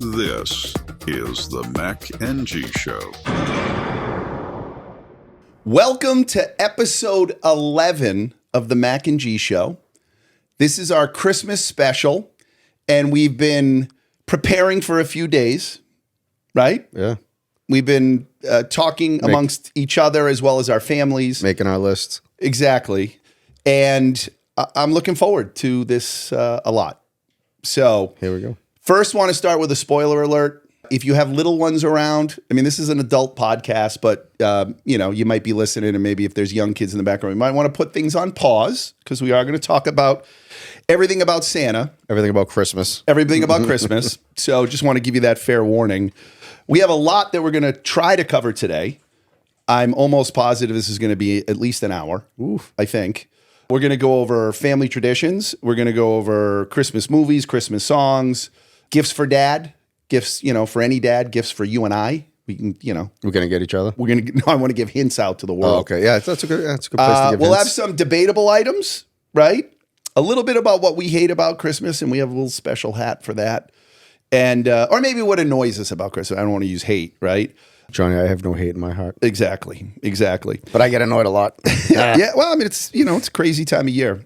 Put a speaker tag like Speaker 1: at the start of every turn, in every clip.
Speaker 1: This is the Mack G Show.
Speaker 2: Welcome to episode 11 of the Mack G Show. This is our Christmas special, and we've been preparing for a few days, right?
Speaker 3: Yeah.
Speaker 2: We've been talking amongst each other as well as our families.
Speaker 3: Making our lists.
Speaker 2: Exactly. And I'm looking forward to this a lot. So
Speaker 3: here we go.
Speaker 2: First, want to start with a spoiler alert. If you have little ones around, I mean, this is an adult podcast, but you might be listening, and maybe if there's young kids in the background, you might want to put things on pause because we are going to talk about everything about Santa,
Speaker 3: everything about Christmas.
Speaker 2: So just want to give you that fair warning. We have a lot that we're going to try to cover today. I'm almost positive this is going to be at least an hour.
Speaker 3: Oof.
Speaker 2: I think. We're going to go over family traditions. We're going to go over Christmas movies, Christmas songs, gifts for dad, gifts, for any dad, gifts for you and I. We can,
Speaker 3: We're going to get each other?
Speaker 2: I want to give hints out to the world.
Speaker 3: Oh, okay. Yeah, that's a good place to give
Speaker 2: We'll
Speaker 3: hints.
Speaker 2: have some debatable items, right? A little bit about what we hate about Christmas, and we have a little special hat for that. And, or maybe what annoys us about Christmas. I don't want to use hate, right?
Speaker 3: Johnny, I have no hate in my heart.
Speaker 2: Exactly.
Speaker 3: But I get annoyed a lot.
Speaker 2: Yeah. Well, I mean, it's a crazy time of year.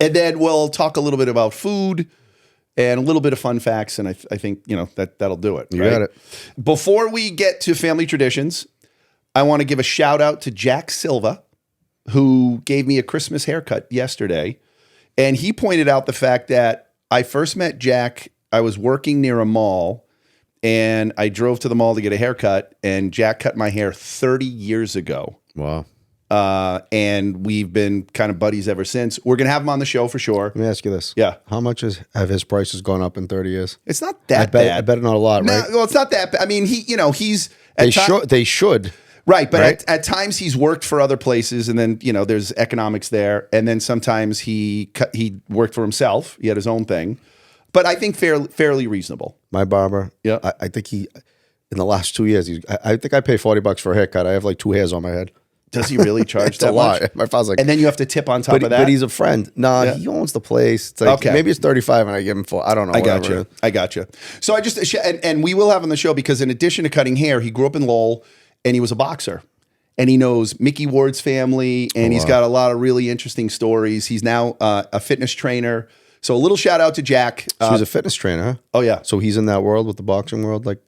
Speaker 2: And then we'll talk a little bit about food and a little bit of fun facts. And I think, that'll do it.
Speaker 3: You
Speaker 2: right?
Speaker 3: got it.
Speaker 2: Before we get to family traditions, I want to give a shout out to Jack Silva, who gave me a Christmas haircut yesterday. And he pointed out the fact that I first met Jack, I was working near a mall, and I drove to the mall to get a haircut, and Jack cut my hair 30 years ago.
Speaker 3: Wow.
Speaker 2: And we've been kind of buddies ever since. We're going to have him on the show for sure.
Speaker 3: Let me ask you this.
Speaker 2: Yeah.
Speaker 3: How much have his prices gone up in 30 years?
Speaker 2: It's not that bad.
Speaker 3: I bet not a lot,
Speaker 2: No,
Speaker 3: right?
Speaker 2: well, it's not that bad. I mean, he's...
Speaker 3: They should.
Speaker 2: Right, but
Speaker 3: right?
Speaker 2: At times he's worked for other places, and then, there's economics there. And then sometimes he worked for himself. He had his own thing. But I think fairly reasonable.
Speaker 3: My barber,
Speaker 2: yeah,
Speaker 3: I think in the last 2 years, I think I pay $40 for a haircut. I have like 2 hairs on my head.
Speaker 2: Does he really charge that
Speaker 3: a lot?
Speaker 2: much?
Speaker 3: My father's like,
Speaker 2: and then you have to tip on top of that?
Speaker 3: But he's a friend. Nah, yeah. He owns the place. It's like,
Speaker 2: okay.
Speaker 3: Maybe it's 35 and I give him 4. I don't know.
Speaker 2: I got you. So I just, and we will have on the show because in addition to cutting hair, he grew up in Lowell and he was a boxer. And he knows Mickey Ward's family, and he's got a lot of really interesting stories. He's now a fitness trainer. So a little shout out to Jack.
Speaker 3: So he's a fitness trainer, huh?
Speaker 2: Oh, yeah.
Speaker 3: So he's in that world with the boxing world, like.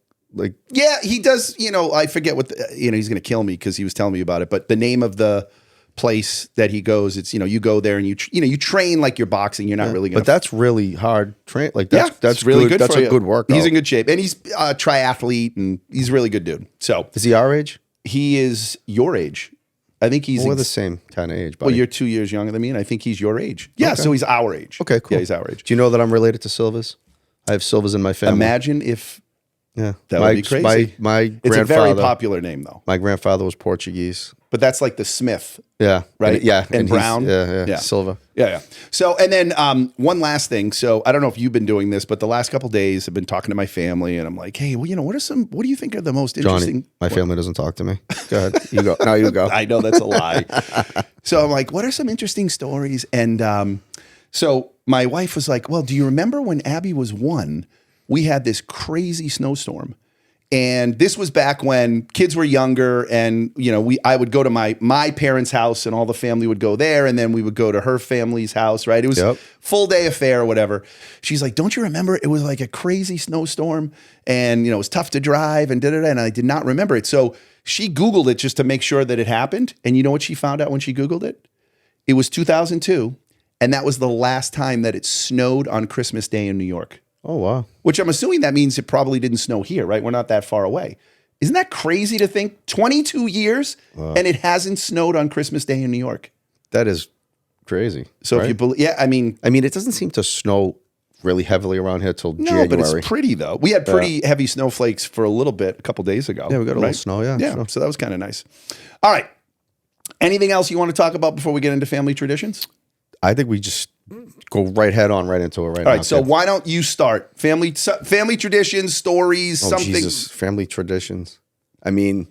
Speaker 2: Yeah, he does. I forget what he's going to kill me because he was telling me about it. But the name of the place that he goes, it's you go there and you train like you're boxing. You're not really going.
Speaker 3: But that's really hard train. Like that's
Speaker 2: really good.
Speaker 3: That's a good workout.
Speaker 2: He's in good shape, and he's a triathlete, and he's a really good dude. So
Speaker 3: is he our age?
Speaker 2: He is your age. I think he's...
Speaker 3: we're the same kind of age, buddy.
Speaker 2: Well, you're 2 years younger than me, and I think he's your age. Yeah, okay. So he's our age.
Speaker 3: Okay, cool.
Speaker 2: Yeah, he's our age.
Speaker 3: Do you know that I'm related to Silvas? I have Silvas in my family.
Speaker 2: Imagine if...
Speaker 3: Yeah.
Speaker 2: That would be crazy.
Speaker 3: My
Speaker 2: it's
Speaker 3: grandfather...
Speaker 2: It's a very popular name, though.
Speaker 3: My grandfather was Portuguese.
Speaker 2: But that's like the Smith.
Speaker 3: Yeah.
Speaker 2: Right? And Brown.
Speaker 3: Yeah. Silva.
Speaker 2: Yeah. So, and then one last thing. So, I don't know if you've been doing this, but the last couple of days I've been talking to my family, and I'm like, hey, well, what do you think are the most interesting...
Speaker 3: Johnny, my family doesn't talk to me. Go ahead. You go. No, you go.
Speaker 2: I know that's a lie. So, I'm like, what are some interesting stories? And so my wife was like, well, do you remember when Abby was 1, we had this crazy snowstorm? And this was back when kids were younger, and I would go to my parents' house, and all the family would go there, and then we would go to her family's house. Right? It was full day affair or whatever. She's like, "Don't you remember? It was like a crazy snowstorm, and it was tough to drive, and da-da-da." And I did not remember it. So she Googled it just to make sure that it happened. And you know what she found out when she Googled it? It was 2002, and that was the last time that it snowed on Christmas Day in New York.
Speaker 3: Oh, wow.
Speaker 2: Which I'm assuming that means it probably didn't snow here, right? We're not that far away. Isn't that crazy to think? 22 years and it hasn't snowed on Christmas Day in New York.
Speaker 3: That is crazy.
Speaker 2: So right? If you believe, I mean,
Speaker 3: it doesn't seem to snow really heavily around here till January.
Speaker 2: No, but it's pretty though. We had pretty heavy snowflakes for a little bit, a couple days ago.
Speaker 3: Yeah, we got a little snow, yeah.
Speaker 2: Yeah, so that was kind of nice. All right. Anything else you want to talk about before we get into family traditions?
Speaker 3: I think we just go right into it right now.
Speaker 2: All right, so why don't you start? Family traditions, stories, something.
Speaker 3: Jesus, family traditions. We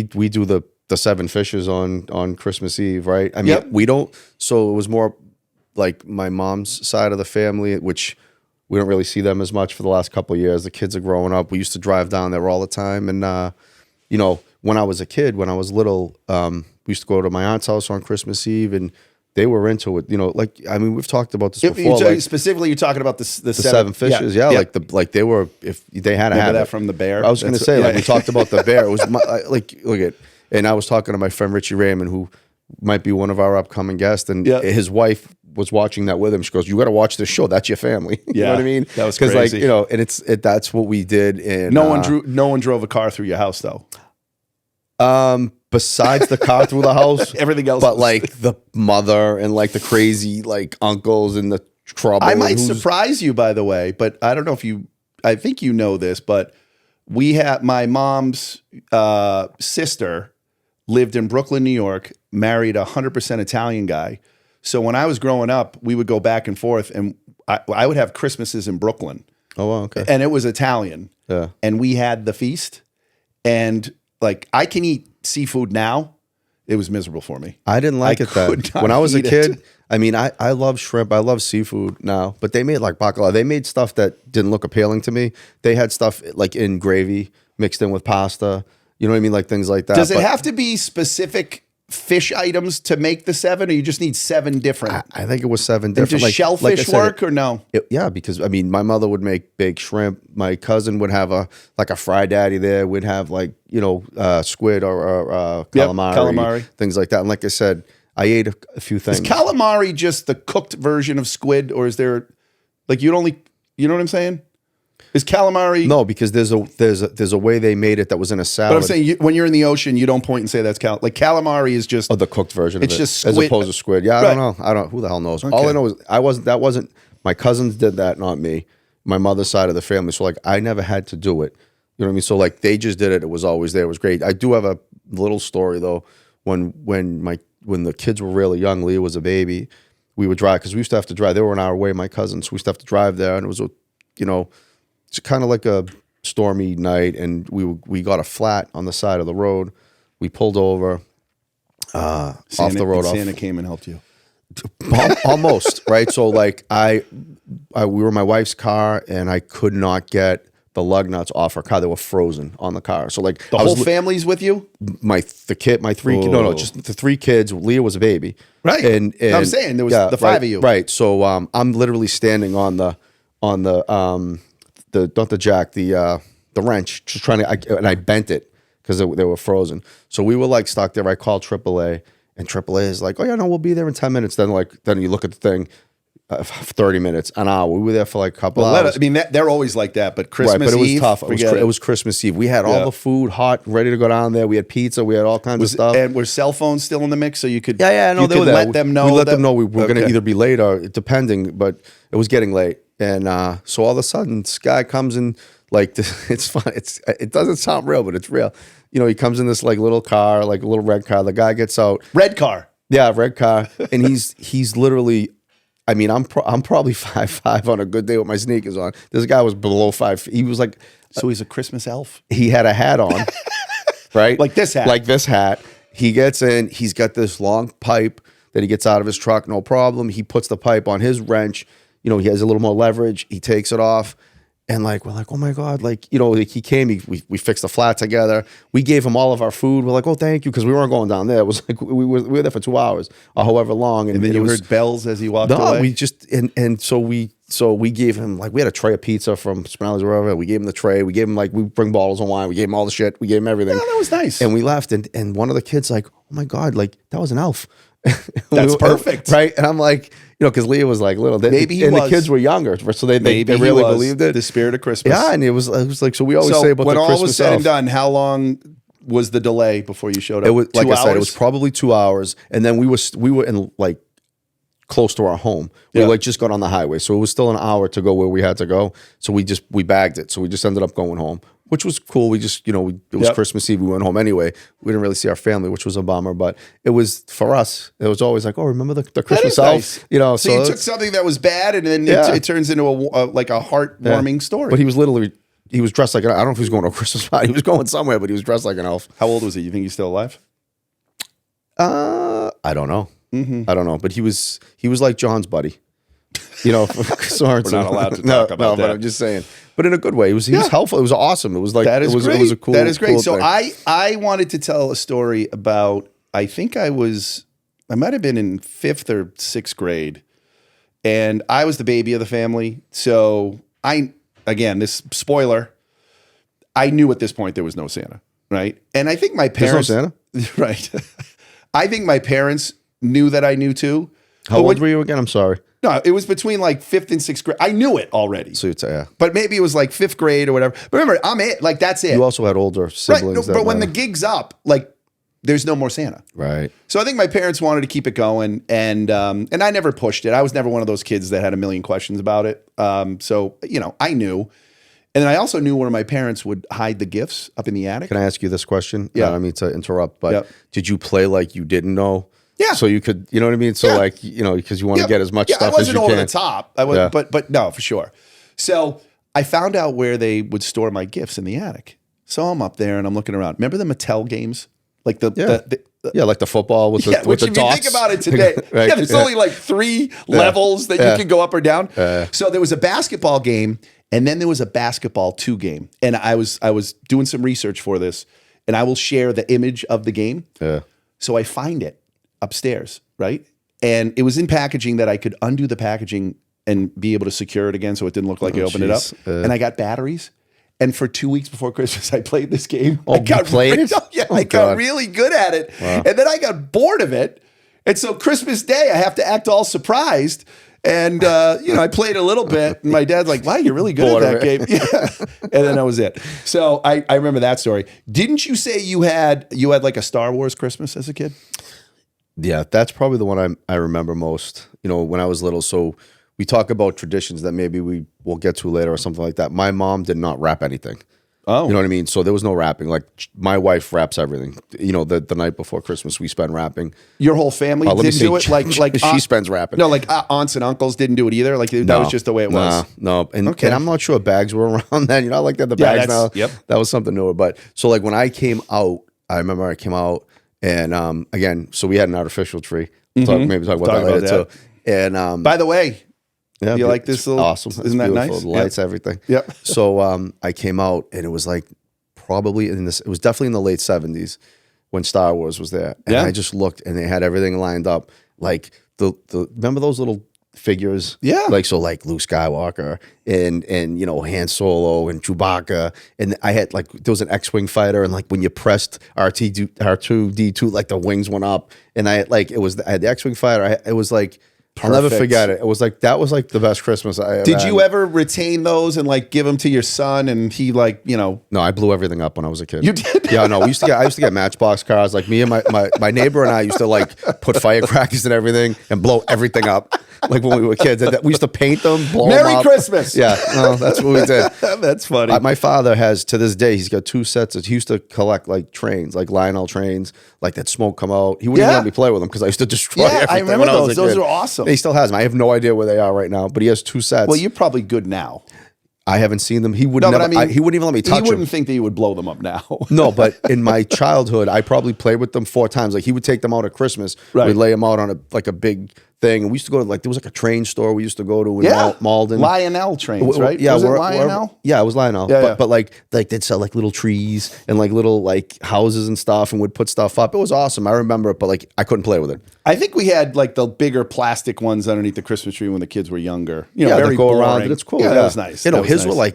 Speaker 3: do the 7 fishes on Christmas Eve, right? We don't. So it was more like my mom's side of the family, which We don't really see them as much for the last couple of years. The kids are growing up. We used to drive down there all the time. And, you know, when I was a kid, when I was little, we used to go to my aunt's house on Christmas Eve, and they were into it. You know, like, I mean, we've talked about this before.
Speaker 2: Like, specifically, you're talking about the seven
Speaker 3: fishes. Yeah. Like they were, if they had to have
Speaker 2: that
Speaker 3: it.
Speaker 2: from the bear.
Speaker 3: I was going to say, like, we talked about the bear. It was like, look at, and I was talking to my friend Richie Raymond, who might be one of our upcoming guests, and his wife was watching that with him. She goes, "You got to watch this show. That's your family." You know what I mean?
Speaker 2: That was crazy. Because,
Speaker 3: like, you know, and that's what we did. And
Speaker 2: no one drove a car through your house though.
Speaker 3: Besides the car through the house,
Speaker 2: everything else.
Speaker 3: But like the mother and like the crazy like uncles and the trouble.
Speaker 2: I might surprise you, by the way, but I don't know if you. I think you know this, but we had my mom's sister lived in Brooklyn, New York, married a 100% Italian guy. So when I was growing up, we would go back and forth, and I would have Christmases in Brooklyn.
Speaker 3: Oh, wow, okay.
Speaker 2: And it was Italian.
Speaker 3: Yeah.
Speaker 2: And we had the feast, and like I can eat seafood now. It was miserable for me.
Speaker 3: I didn't like it then. When I was a kid, I mean, I love shrimp. I love seafood now, but they made like bacalao. They made stuff that didn't look appealing to me. They had stuff like in gravy mixed in with pasta. You know what I mean? Like things like that.
Speaker 2: Does it have to be specific fish items to make the 7, or you just need 7 different?
Speaker 3: I think it was 7 different.
Speaker 2: Does shellfish work or no?
Speaker 3: Yeah, because I mean, my mother would make baked shrimp. My cousin would have a fry daddy there. We'd have like, you know, squid or calamari, things like that. And like I said, I ate a few things.
Speaker 2: Is calamari just the cooked version of squid, or is there like you know what I'm saying? Is calamari?
Speaker 3: No, because there's a way they made it that was in a salad.
Speaker 2: But I'm saying when you're in the ocean, you don't point and say that's calamari is just
Speaker 3: the cooked version.
Speaker 2: It's
Speaker 3: of it,
Speaker 2: just squid.
Speaker 3: As opposed to squid. Yeah, I don't know. Who the hell knows? Okay. All I know is that wasn't my cousins did that, not me. My mother's side of the family. So like I never had to do it. You know what I mean? So like they just did it. It was always there. It was great. I do have a little story though. When the kids were really young, Leah was a baby. We would drive because we used to have to drive. They were an hour away, my cousins. So we used to have to drive there, and it was it's kind of like a stormy night, and we got a flat on the side of the road. We pulled over off the road.
Speaker 2: Santa came and helped you.
Speaker 3: Almost, right? So like we were in my wife's car, and I could not get the lug nuts off her car. They were frozen on the car. So like
Speaker 2: the whole family's with you?
Speaker 3: My 3 kids. Just the 3 kids. Leah was a baby.
Speaker 2: Right. And I'm saying there was the 5 of you.
Speaker 3: Right. So I'm literally standing on the not the jack, the wrench, just trying to, and I bent it because they were frozen. So we were like stuck there. I called AAA, and AAA is like, "Oh yeah, no, we'll be there in 10 minutes." Then you look at the thing, 30 minutes, an hour. We were there for like a couple hours.
Speaker 2: I mean, they're always like that, but Christmas Eve,
Speaker 3: but it was tough. It was Christmas Eve. We had all the food hot, ready to go down there. We had pizza. We had all kinds of stuff.
Speaker 2: And were cell phones still in the mix, so you could
Speaker 3: no, they were there.
Speaker 2: Let them know.
Speaker 3: We let them know we were going to either be late or depending, but it was getting late. And so all of a sudden, this guy comes in, like, it's fun. It doesn't sound real, but it's real. You know, he comes in this like little car, like a little red car. The guy gets out.
Speaker 2: Red car.
Speaker 3: Yeah, red car. And he's literally, I mean, I'm probably 5'5" on a good day with my sneakers on. This guy was below 5. He was like,
Speaker 2: so he's a Christmas elf.
Speaker 3: He had a hat on, right?
Speaker 2: Like this hat.
Speaker 3: Like this hat. He gets in. He's got this long pipe that he gets out of his truck. No problem. He puts the pipe on his wrench. You know, he has a little more leverage. He takes it off. And like, we're like, oh my God. Like, you know, like he came, we fixed the flat together. We gave him all of our food. We're like, oh, thank you. Because we weren't going down there. It was like, we were there for 2 hours or however long.
Speaker 2: And then you heard bells as he walked away?
Speaker 3: No, we just, and so we gave him, like, we had a tray of pizza from Spinelli's or wherever. We gave him the tray. We gave him, like, we bring bottles of wine. We gave him all the shit. We gave him everything.
Speaker 2: Yeah, that was nice.
Speaker 3: And we left. And one of the kids like, oh my God, like, that was an elf.
Speaker 2: That's perfect.
Speaker 3: Right? And I'm like, you know, because Leah was like little.
Speaker 2: Maybe he was.
Speaker 3: And the kids were younger, so they really believed it.
Speaker 2: The spirit of Christmas.
Speaker 3: Yeah, and it was like, so we always say about the Christmas
Speaker 2: when all was said
Speaker 3: elf.
Speaker 2: and done, how long was the delay before you showed up?
Speaker 3: It was, like
Speaker 2: 2 hours?
Speaker 3: I said, it was probably 2 hours. And then we were in like close to our home. We like just got on the highway. So it was still an hour to go where we had to go. So we bagged it. So we just ended up going home, which was cool. We just, you know, it was Christmas Eve. We went home anyway. We didn't really see our family, which was a bummer. But it was, for us, it was always like, oh, remember the Christmas elf?
Speaker 2: Nice.
Speaker 3: You know,
Speaker 2: so you took something that was bad and then it turns into like a heartwarming story.
Speaker 3: But he was literally, he was dressed like, I don't know if he was going to a Christmas party. He was going somewhere, but he was dressed like an elf.
Speaker 2: How old was he? You think he's still alive?
Speaker 3: I don't know. I don't know. But he was like John's buddy. You know, Sorensen.
Speaker 2: We're not allowed to talk about that.
Speaker 3: But I'm just saying. But in a good way. He was helpful. It was awesome. It was like
Speaker 2: that is great.
Speaker 3: It was a cool.
Speaker 2: That is great.
Speaker 3: Cool
Speaker 2: So
Speaker 3: thing.
Speaker 2: I wanted to tell a story about. I think I might have been in 5th or 6th grade, and I was the baby of the family. So this spoiler. I knew at this point there was no Santa, right? And I think my parents.
Speaker 3: There's no Santa?
Speaker 2: Right. I think my parents knew that I knew too.
Speaker 3: How old were you again? I'm sorry.
Speaker 2: No, it was between like 5th and 6th grade. I knew it already.
Speaker 3: So yeah.
Speaker 2: But maybe it was like 5th grade or whatever. But remember, I'm it. Like, that's it.
Speaker 3: You also had older siblings.
Speaker 2: Right. But when the gig's up, like, there's no more Santa.
Speaker 3: Right.
Speaker 2: So I think my parents wanted to keep it going. And I never pushed it. I was never one of those kids that had a million questions about it. So, I knew. And then I also knew where my parents would hide the gifts up in the attic.
Speaker 3: Can I ask you this question?
Speaker 2: Yeah.
Speaker 3: I don't mean to interrupt, but did you play like you didn't know?
Speaker 2: Yeah.
Speaker 3: So you could, you know what I mean? So like, because you want to get as much stuff
Speaker 2: I
Speaker 3: as you
Speaker 2: wasn't
Speaker 3: can.
Speaker 2: over the top. I was, but no, for sure. So I found out where they would store my gifts in the attic. So I'm up there and I'm looking around. Remember the Mattel games? Like like
Speaker 3: the football with the
Speaker 2: which
Speaker 3: the
Speaker 2: if
Speaker 3: dots.
Speaker 2: you think about it today,
Speaker 3: Right.
Speaker 2: there's only like 3 levels that you can go up or down. So there was a basketball game, and then there was a basketball 2 game. And I was doing some research for this, and I will share the image of the game.
Speaker 3: Yeah.
Speaker 2: So I find it upstairs, right? And it was in packaging that I could undo the packaging and be able to secure it again so it didn't look like I opened it up. And I got batteries. And for 2 weeks before Christmas, I played this game.
Speaker 3: Oh, you played it?
Speaker 2: Yeah,
Speaker 3: Oh,
Speaker 2: I got
Speaker 3: God.
Speaker 2: really good at it.
Speaker 3: Wow.
Speaker 2: And then I got bored of it. And so Christmas Day, I have to act all surprised. And, I played a little bit. And my dad's like, wow, you're really good at that game. Yeah. And then that was it. So I remember that story. Didn't you say you had like a Star Wars Christmas as a kid?
Speaker 3: Yeah, that's probably the one I remember most, when I was little. So we talk about traditions that maybe we will get to later or something like that. My mom did not wrap anything.
Speaker 2: Oh.
Speaker 3: You know what I mean? So there was no wrapping. Like my wife wraps everything. The night before Christmas, we spend wrapping.
Speaker 2: Your whole family didn't do it? Like
Speaker 3: she spends wrapping.
Speaker 2: No, like aunts and uncles didn't do it either? Like that was just the way it was?
Speaker 3: No. And I'm not sure bags were around then. Like the bags now.
Speaker 2: Yep.
Speaker 3: That was something newer. But so like when I came out, I remember I came out and again, so we had an artificial tree. Maybe talk about that later too. And
Speaker 2: by the way,
Speaker 3: yeah,
Speaker 2: you like this little
Speaker 3: awesome?
Speaker 2: Isn't that
Speaker 3: beautiful.
Speaker 2: nice?
Speaker 3: The lights, everything.
Speaker 2: Yep.
Speaker 3: So I came out and it was like probably it was definitely in the late 70s when Star Wars was there. And I just looked and they had everything lined up. Like the remember those little figures?
Speaker 2: Yeah.
Speaker 3: Like Luke Skywalker and Han Solo and Chewbacca. And I had there was an X-Wing fighter and when you pressed R2D2, like the wings went up. And I had the X-Wing fighter. It was like I'll never forget it. It was that was the best Christmas I ever
Speaker 2: Did
Speaker 3: had.
Speaker 2: you ever retain those and give them to your son and he
Speaker 3: No, I blew everything up when I was a kid.
Speaker 2: You did?
Speaker 3: Yeah, no. I used to get Matchbox cars. Like me and my neighbor and I used to put firecrackers and everything and blow everything up. Like when we were kids. And we used to paint them, blow them
Speaker 2: Merry
Speaker 3: up.
Speaker 2: Christmas.
Speaker 3: Yeah, no, that's what we did.
Speaker 2: That's funny.
Speaker 3: My father has, to this day, he's got 2 sets. He used to collect trains, like Lionel trains, that smoke come out. He wouldn't even let me play with them because I used to destroy everything.
Speaker 2: I remember
Speaker 3: when I was
Speaker 2: those.
Speaker 3: a
Speaker 2: Those
Speaker 3: kid.
Speaker 2: are awesome.
Speaker 3: He still has them. I have no idea where they are right now, but he has 2 sets.
Speaker 2: Well, you're probably good now.
Speaker 3: I haven't seen them. He would
Speaker 2: No,
Speaker 3: never.
Speaker 2: but I mean,
Speaker 3: he wouldn't even let me touch
Speaker 2: He wouldn't
Speaker 3: them.
Speaker 2: think that you would blow them up now.
Speaker 3: No, but in my childhood, I probably played with them 4 times. He would take them out at Christmas.
Speaker 2: Right.
Speaker 3: We'd lay them out on a big thing, and we used to go to there was a train store we used to go to in Malden.
Speaker 2: Lionel trains, right?
Speaker 3: Yeah,
Speaker 2: was it Lionel?
Speaker 3: Yeah, it was Lionel.
Speaker 2: Yeah,
Speaker 3: but they'd sell little trees and little houses and stuff, and would put stuff up. It was awesome. I remember it, but I couldn't play with it.
Speaker 2: I think we had the bigger plastic ones underneath the Christmas tree when the kids were younger.
Speaker 3: they
Speaker 2: Very
Speaker 3: go
Speaker 2: boring.
Speaker 3: around and it's cool.
Speaker 2: Yeah, that was nice.
Speaker 3: His were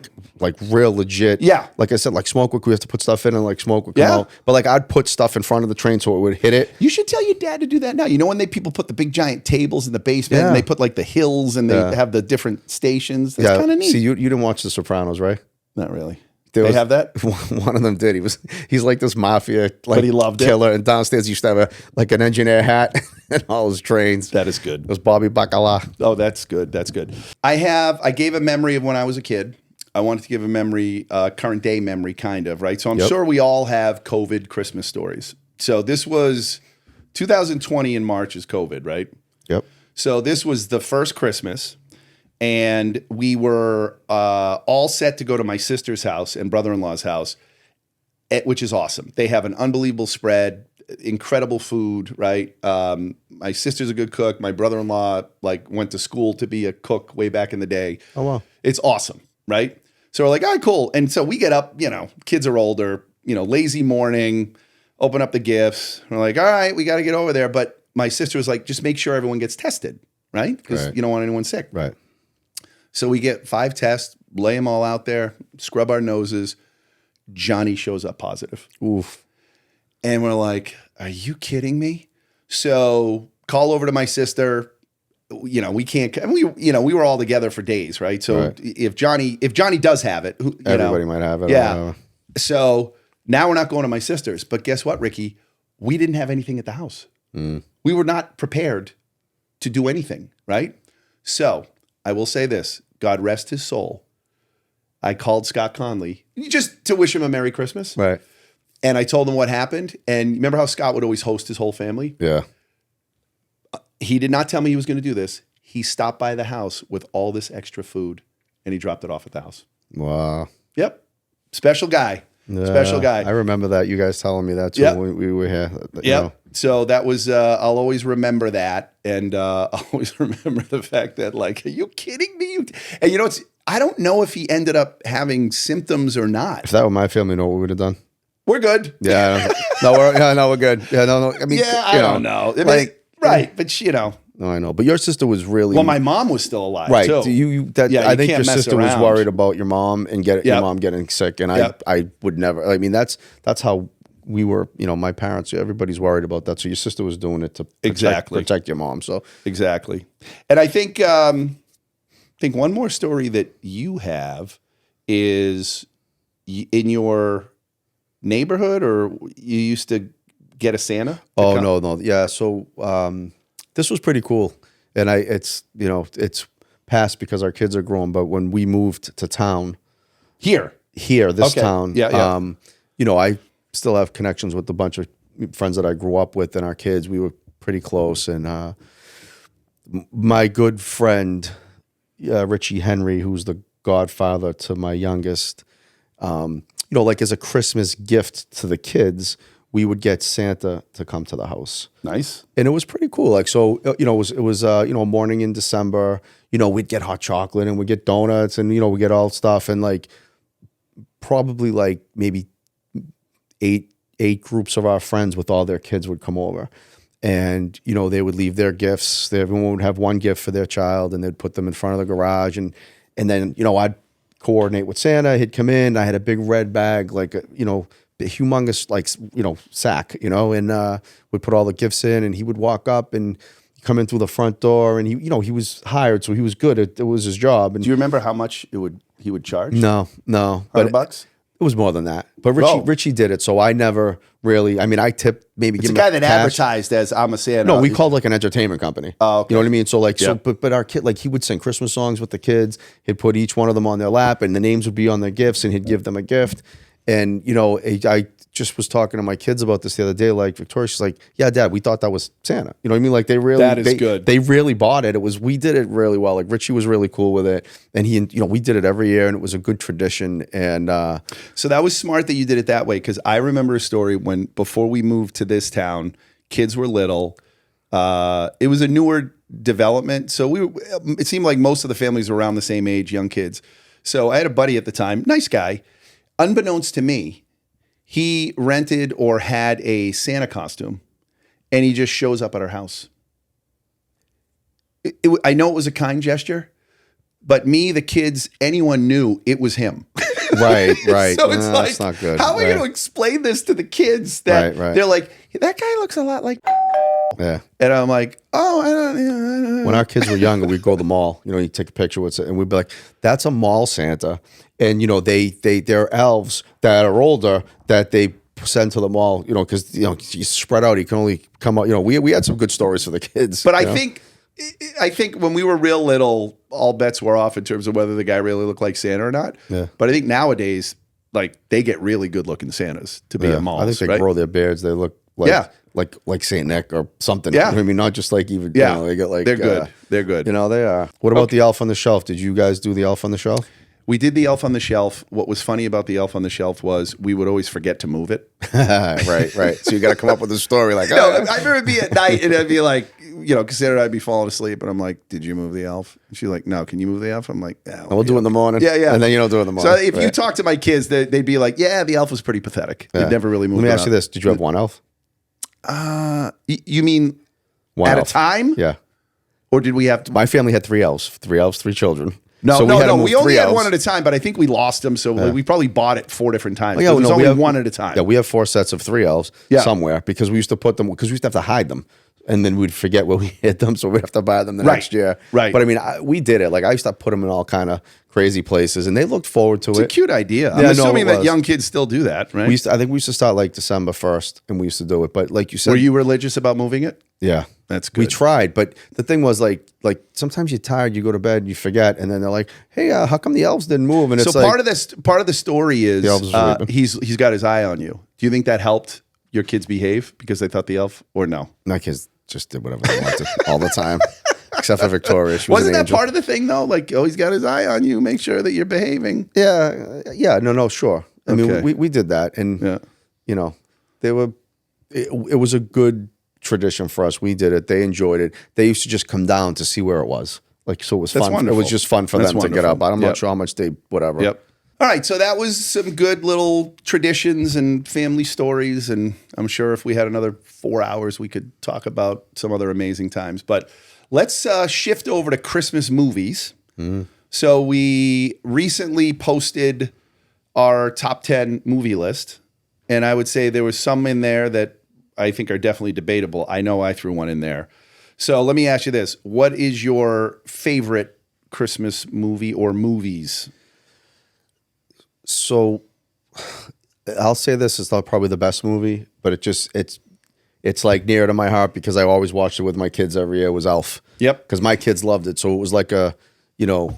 Speaker 3: real legit.
Speaker 2: Yeah.
Speaker 3: Like I said, smoke would we have to put stuff in and smoke would come
Speaker 2: Yeah.
Speaker 3: out. But I'd put stuff in front of the train so it would hit it.
Speaker 2: You should tell your dad to do that now. You know when people put the big giant tables in the basement
Speaker 3: Yeah.
Speaker 2: and they put the hills and they have the different stations. That's kind of neat.
Speaker 3: See, you didn't watch The Sopranos, right?
Speaker 2: Not really.
Speaker 3: They
Speaker 2: have that?
Speaker 3: One of them did. He's like this mafia
Speaker 2: But he loved it.
Speaker 3: killer, and downstairs he used to have an engineer hat and all his trains.
Speaker 2: That is good.
Speaker 3: It was Bobby Bacala.
Speaker 2: Oh, that's good. That's good. I gave a memory of when I was a kid. I wanted to give a memory, current day memory, kind of, right? So I'm sure we all have COVID Christmas stories. So this was 2020 in March is COVID, right?
Speaker 3: Yep.
Speaker 2: So this was the first Christmas, and we were all set to go to my sister's house and brother-in-law's house, which is awesome. They have an unbelievable spread. incredible food, right? My sister's a good cook. My brother-in-law like went to school to be a cook way back in the day.
Speaker 3: Oh, wow.
Speaker 2: It's awesome, right? So we're like, all right, cool. And so we get up, kids are older, lazy morning, open up the gifts. We're like, all right, we got to get over there. But my sister was like, just make sure everyone gets tested, right? Because you don't want anyone sick.
Speaker 3: Right.
Speaker 2: So we get 5 tests, lay them all out there, scrub our noses. Johnny shows up positive.
Speaker 3: Oof.
Speaker 2: And we're like, are you kidding me? So call over to my sister. We can't, we were all together for days, right? So if Johnny does have it,
Speaker 3: everybody might have it.
Speaker 2: Yeah. So now we're not going to my sister's, but guess what, Ricky? We didn't have anything at the house. We were not prepared to do anything, right? So I will say this, God rest his soul. I called Scott Conley just to wish him a Merry Christmas.
Speaker 3: Right.
Speaker 2: And I told him what happened. And remember how Scott would always host his whole family?
Speaker 3: Yeah.
Speaker 2: He did not tell me he was going to do this. He stopped by the house with all this extra food and he dropped it off at the house.
Speaker 3: Wow.
Speaker 2: Yep. Special guy.
Speaker 3: Yeah,
Speaker 2: Special guy.
Speaker 3: I remember that. You guys telling me that too.
Speaker 2: Yep.
Speaker 3: When we were here.
Speaker 2: Yep. So that was, I'll always remember that. And I'll always remember the fact that like, are you kidding me? And I don't know if he ended up having symptoms or not.
Speaker 3: If that were my family, you know what we would have done?
Speaker 2: We're good.
Speaker 3: Yeah. we're good. Yeah, no. I mean,
Speaker 2: I don't know. Right. But
Speaker 3: No, I know. But your sister was really...
Speaker 2: Well, my mom was still alive,
Speaker 3: right.
Speaker 2: too.
Speaker 3: I think your sister was worried about your mom and your mom getting sick. And I would never... I mean, that's how we were, my parents, everybody's worried about that. So your sister was doing it to protect your mom. So
Speaker 2: exactly. And I think one more story that you have is in your neighborhood, or you used to get a Santa?
Speaker 3: Oh, no. Yeah. So this was pretty cool. And it's past because our kids are grown. But when we moved to town
Speaker 2: here,
Speaker 3: this town, I still have connections with a bunch of friends that I grew up with and our kids. We were pretty close. And my good friend, Richie Henry, who's the godfather to my youngest, like as a Christmas gift to the kids, we would get Santa to come to the house.
Speaker 2: Nice.
Speaker 3: And it was pretty cool. Like, so, it was a morning in December, we'd get hot chocolate and we'd get donuts and, we get all stuff. And like, probably like maybe eight groups of our friends with all their kids would come over. And, they would leave their gifts. Everyone would have one gift for their child and they'd put them in front of the garage. And then, I'd coordinate with Santa. He'd come in. I had a big red bag, like, a humongous, like, sack, and would put all the gifts in and he would walk up and come in through the front door. And he was hired, so he was good. It was his job. And
Speaker 2: do you remember how much he would charge?
Speaker 3: No.
Speaker 2: $100?
Speaker 3: It was more than that. But Richie did it, so I never really... I mean, I tipped maybe...
Speaker 2: It's a guy that advertised as I'm a Santa.
Speaker 3: No, we called like an entertainment company.
Speaker 2: Oh, okay.
Speaker 3: You know what I mean? So like, but our kid, like he would sing Christmas songs with the kids. He'd put each one of them on their lap and the names would be on their gifts and he'd give them a gift. And, I just was talking to my kids about this the other day. Like Victoria, she's like, yeah, Dad, we thought that was Santa. You know what I mean? Like
Speaker 2: that is good.
Speaker 3: They really bought it. We did it really well. Like Richie was really cool with it. And we did it every year and it was a good tradition. And
Speaker 2: so that was smart that you did it that way. Cause I remember a story before we moved to this town, kids were little. It was a newer development. So it seemed like most of the families were around the same age, young kids. So I had a buddy at the time, nice guy. Unbeknownst to me, he rented or had a Santa costume and he just shows up at our house. I know it was a kind gesture, but me, the kids, anyone knew it was him.
Speaker 3: Right.
Speaker 2: So it's like,
Speaker 3: that's not good.
Speaker 2: How am I going to explain this to the kids that they're like, that guy looks a lot like...
Speaker 3: Yeah.
Speaker 2: And I'm like, oh, I don't.
Speaker 3: When our kids were younger, we'd go to the mall. You take a picture with it, and we'd be like, "That's a mall Santa." And they're elves that are older that they send to the mall. Because you spread out. He can only come out. We had some good stories for the kids.
Speaker 2: But I think when we were real little, all bets were off in terms of whether the guy really looked like Santa or not.
Speaker 3: Yeah.
Speaker 2: But I think nowadays, like they get really good looking Santas to be at malls.
Speaker 3: I think they grow their beards. They look like. Like Saint Nick or something.
Speaker 2: Yeah.
Speaker 3: I mean, not just like even, they get like...
Speaker 2: They're good. They're good.
Speaker 3: They are. What about the elf on the shelf? Did you guys do the elf on the shelf?
Speaker 2: We did the Elf on the Shelf. What was funny about the Elf on the Shelf was we would always forget to move it.
Speaker 3: right. So you got to come up with a story like,
Speaker 2: No, I remember it'd be at night and I'd be like, because I'd be falling asleep and I'm like, did you move the elf? And she's like, no, can you move the elf? I'm like, yeah.
Speaker 3: We'll do it in the morning.
Speaker 2: Yeah.
Speaker 3: And then you don't do it in the morning.
Speaker 2: So if you talk to my kids, they'd be like, yeah, the elf was pretty pathetic. They'd never really moved.
Speaker 3: Let me ask you this. Did you have one elf?
Speaker 2: You mean
Speaker 3: One
Speaker 2: at
Speaker 3: elf.
Speaker 2: a time?
Speaker 3: Yeah.
Speaker 2: Or did we have to?
Speaker 3: My family had 3 elves. 3 elves, 3 children.
Speaker 2: No,
Speaker 3: so
Speaker 2: we only had one at a time, but I think we lost them. So we probably bought it 4 different times. It was only one at a time.
Speaker 3: Yeah, we have 4 sets of 3 elves somewhere because we used to put them, because we used to have to hide them. And then we'd forget where we hid them, so we'd have to buy them the next year.
Speaker 2: Right.
Speaker 3: But I mean, we did it. Like I used to put them in all kind of crazy places, and they looked forward to it.
Speaker 2: It's a cute idea. I'm assuming that young kids still do that, right?
Speaker 3: I think we used to start like December 1st, and we used to do it. But like you said,
Speaker 2: were you religious about moving it?
Speaker 3: Yeah,
Speaker 2: that's good.
Speaker 3: We tried, but the thing was like sometimes you're tired, you go to bed, you forget, and then they're like, "Hey, how come the elves didn't move?" And it's like,
Speaker 2: part of the story is he's got his eye on you. Do you think that helped your kids behave because they thought the elf, or no?
Speaker 3: My kids just did whatever they wanted all the time, except for Victoria.
Speaker 2: Wasn't that part of the thing though? Like, oh, he's got his eye on you. Make sure that you're behaving.
Speaker 3: Yeah. No, sure. I mean, we did that, and you know, it was a good tradition for us. We did it. They enjoyed it. They used to just come down to see where it was. Like, so it was fun.
Speaker 2: Wonderful.
Speaker 3: It was just fun for them to get up. I'm not sure how much they whatever.
Speaker 2: Yep. All right, so that was some good little traditions and family stories, and I'm sure if we had another 4 hours, we could talk about some other amazing times. But let's shift over to Christmas movies. So we recently posted our top 10 movie list, and I would say there was some in there that I think are definitely debatable. I know I threw one in there. So let me ask you this. What is your favorite Christmas movie or movies?
Speaker 3: So I'll say this is not probably the best movie, but it's like near to my heart because I always watched it with my kids every year. It was Elf.
Speaker 2: Yep.
Speaker 3: Because my kids loved it. So it was like a newer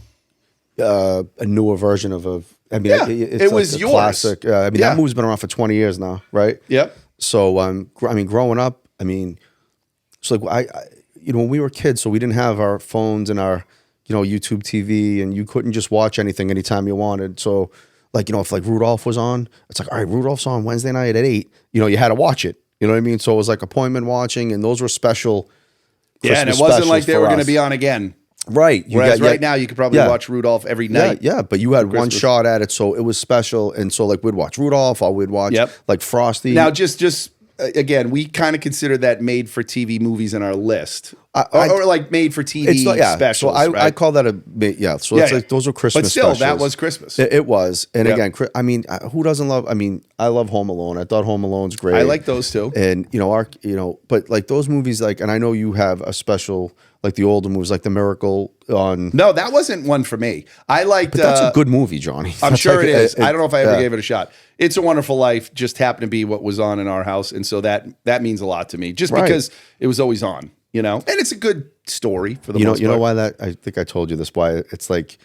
Speaker 3: version of it's
Speaker 2: it was
Speaker 3: like
Speaker 2: yours.
Speaker 3: Classic. That movie's been around for 20 years now, right?
Speaker 2: Yep.
Speaker 3: So I mean, growing up, I mean, it's like I when we were kids, so we didn't have our phones and our YouTube TV, and you couldn't just watch anything anytime you wanted. So like, if like Rudolph was on, it's like, all right, Rudolph's on Wednesday night at 8. You had to watch it. You know what I mean? So it was like appointment watching, and those were special.
Speaker 2: Yeah, and it wasn't like they were going to be on again.
Speaker 3: Right.
Speaker 2: Whereas right now you could probably watch Rudolph every night.
Speaker 3: Yeah, but you had one shot at it, so it was special. And so like we'd watch Rudolph, or we'd watch like Frosty.
Speaker 2: Now just again, we kind of consider that made for TV movies in our list. Or like made for TV specials.
Speaker 3: So
Speaker 2: right?
Speaker 3: I call that So it's like those are Christmas
Speaker 2: But still,
Speaker 3: specials.
Speaker 2: that was Christmas.
Speaker 3: It was. And again, I mean, who doesn't love? I mean, I love Home Alone. I thought Home Alone's great.
Speaker 2: I like those too.
Speaker 3: And but like those movies, like, and I know you have a special, like the older movies, like The Miracle on.
Speaker 2: No, that wasn't one for me. I liked.
Speaker 3: But that's a good movie, Johnny.
Speaker 2: I'm sure it is. I don't know if I ever gave it a shot. It's a Wonderful Life just happened to be what was on in our house, and so that means a lot to me, just because it was always on. And it's a good story for the most part.
Speaker 3: You know why that? I think I told you this. Why it's like